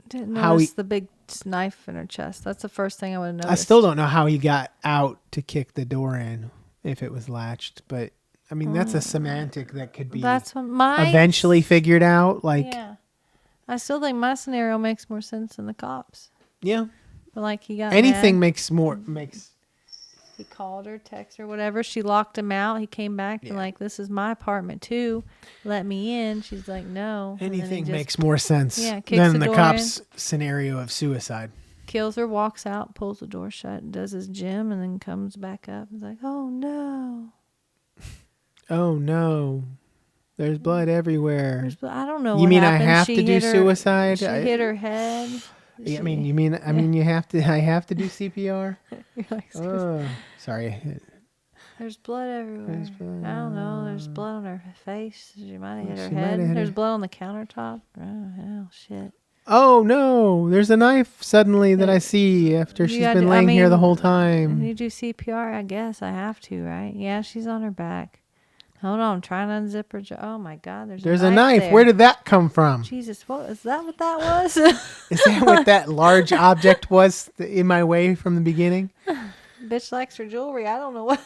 didn't How notice the big knife in her chest. That's the first thing I would have noticed. I still don't know how he got out to kick the door in if it was latched, but I mean that's a semantic that could be That's what my eventually figured out. Like, yeah. I still think my scenario makes more sense than the cops. yeah, But like he got anything mad. makes. He called her, texted her, whatever. She locked him out. He came back and like, this is my apartment too. Let me in. She's like, no. And then he Anything just makes more sense kicks than the door cops' scenario of suicide. kills her, walks out, pulls the door shut, does his gym, and then comes back up. He's like, oh no. Oh no, there's blood everywhere. I don't know. You what mean I happened. have She to do hit her- suicide? She hit her head. I mean, you have to. I have to do CPR. You're like, Oh, sorry. there's blood everywhere. There's blood. I don't know. There's blood on her face. She might have hit her She might have head. hit There's her- blood on the countertop. Oh, hell, shit. Oh no, there's a knife suddenly that I see after she's been laying here the whole time. You do CPR, I guess. I have to, right? Yeah, she's on her back. Hold on, I'm trying to unzip her. Oh my God, There's a knife. there. Where did that come from? Jesus, what is that? What that was? Is that what that large object was in my way from the beginning? Bitch likes her jewelry. I don't know what.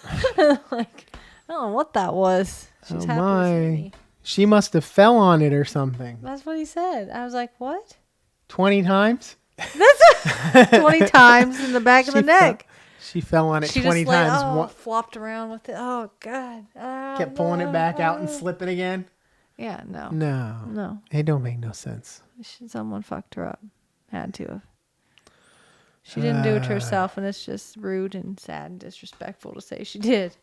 Like, I don't know what that was. She's happy to see me. She must have fell on it or something. That's what he said. I was like, what? 20 times? That's 20 times in the back of the neck. She fell on it She 20 just like, times. flopped around with it. Oh God. Kept pulling it back out and slipping again. Yeah, no. No. It don't make no sense. Someone fucked her up. Had to have. She didn't do it to herself, and it's just rude and sad and disrespectful to say she did.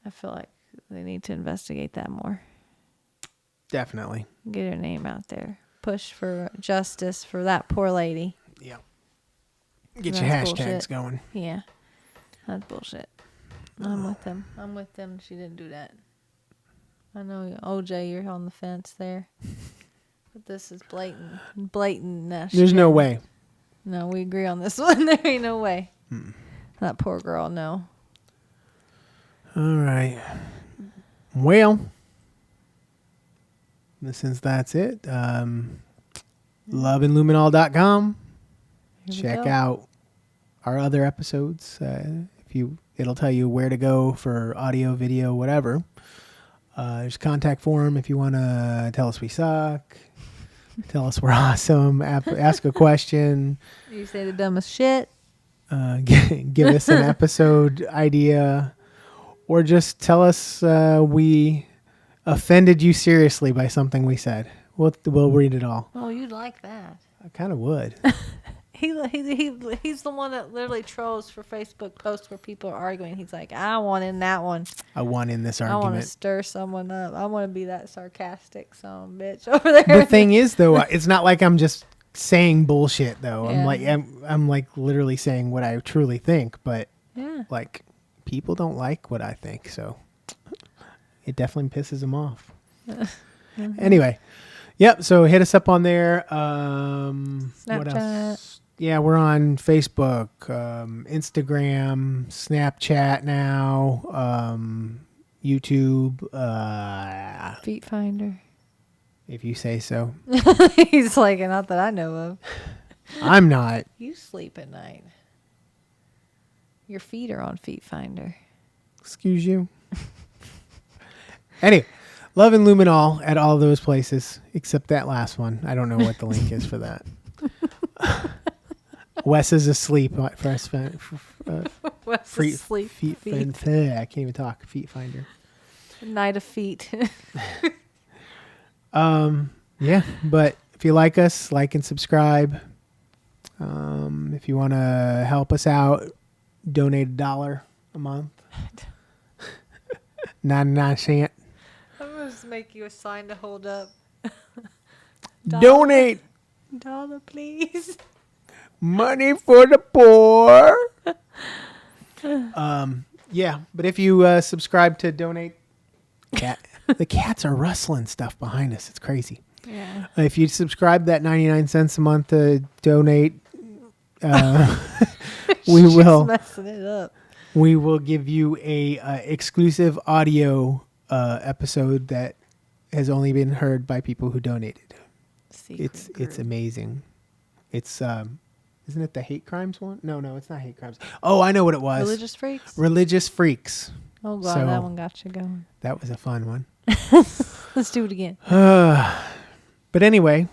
I feel like they need to investigate that more. Definitely. Get her name out there. Push for justice for that poor lady. Yeah. Get your That's hashtags bullshit. going. Yeah. That's bullshit. I'm with them. I'm with them. She didn't do that. I know, OJ, you're on the fence there. But this is blatant. Blatant. There's no way. No, we agree on this one. There ain't no way. That poor girl, no. All right. Well, since that's it, loveandluminol.com. Check out our other episodes. It'll tell you where to go for audio, video, whatever. There's a contact form if you want to tell us we suck, tell us we're awesome, ask a question. You say the dumbest shit. Give us an episode idea, or just tell us we offended you seriously by something we said. We'll read it all. Oh, you'd like that. I kind of would. He's the one that literally trolls for Facebook posts where people are arguing. He's like, I want in that one. I won in this I want to argument. stir someone up. I want to be that sarcastic son bitch over there. The thing is, though, it's not like I'm just saying bullshit. Though Yeah. I'm like literally saying what I truly think. But Yeah. like people don't like what I think, so it definitely pisses them off. Anyway, yep. So hit us up on there. What Snapchat. else? Yeah, we're on Facebook, Instagram, Snapchat now, YouTube. Feet finder. If you say so. He's like, not that I know of. I'm not. You sleep at night. Your feet are on Feet Finder. Excuse you. Anyway, Love and Luminol at all those places except that last one. I don't know what the link is for that. Wes is asleep. Free Sleep. feet. Feet. I can't even talk. Feet Finder. Night of feet. Yeah, but if you like us, like and subscribe. If you want to help us out, donate $1 a month. 99 cents. I'm going to make you a sign to hold up. Donate $1, please. money for the poor. Yeah, but if you subscribe to donate, the cats are rustling stuff behind us. It's crazy. Yeah. If you subscribe that 99 cents a month to donate, we She's will messing it up. we will give you a exclusive audio episode that has only been heard by people who donated. It's amazing. It's isn't it the hate crimes one? No, it's not hate crimes. Oh, I know what it was. Religious freaks. Oh God, So, that one got you going. That was a fun one. Let's do it again. But anyway,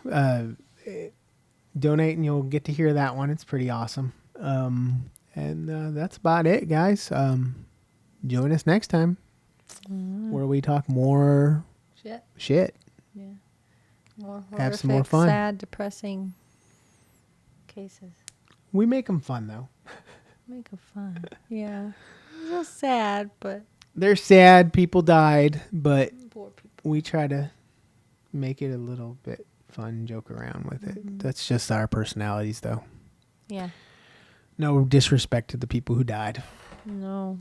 donate and you'll get to hear that one. It's pretty awesome. And that's about it, guys. Join us next time where we talk more shit. Yeah. More Have some horrific, more fun. sad, depressing cases. We make them fun, though. Make them fun. Yeah. It's a little sad, but They're sad. People died, but poor people. we try to make it a little bit fun, joke around with it. That's just our personalities, though. Yeah. No disrespect to the people who died. No.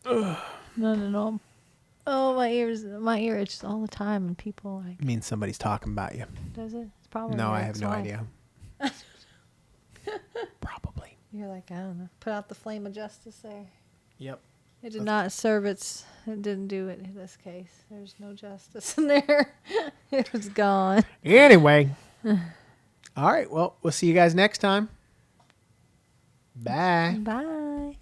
No. Oh, my ear itches all the time, and people like. It means somebody's talking about you. Does it? It's probably. No, my I have no ex-wife. idea. Probably. You're like, I don't know. Put out the flame of justice there. Yep. It did not serve its. It didn't do it in this case. There's no justice in there. It was gone. Anyway. All right. Well, we'll see you guys next time. Bye. Bye.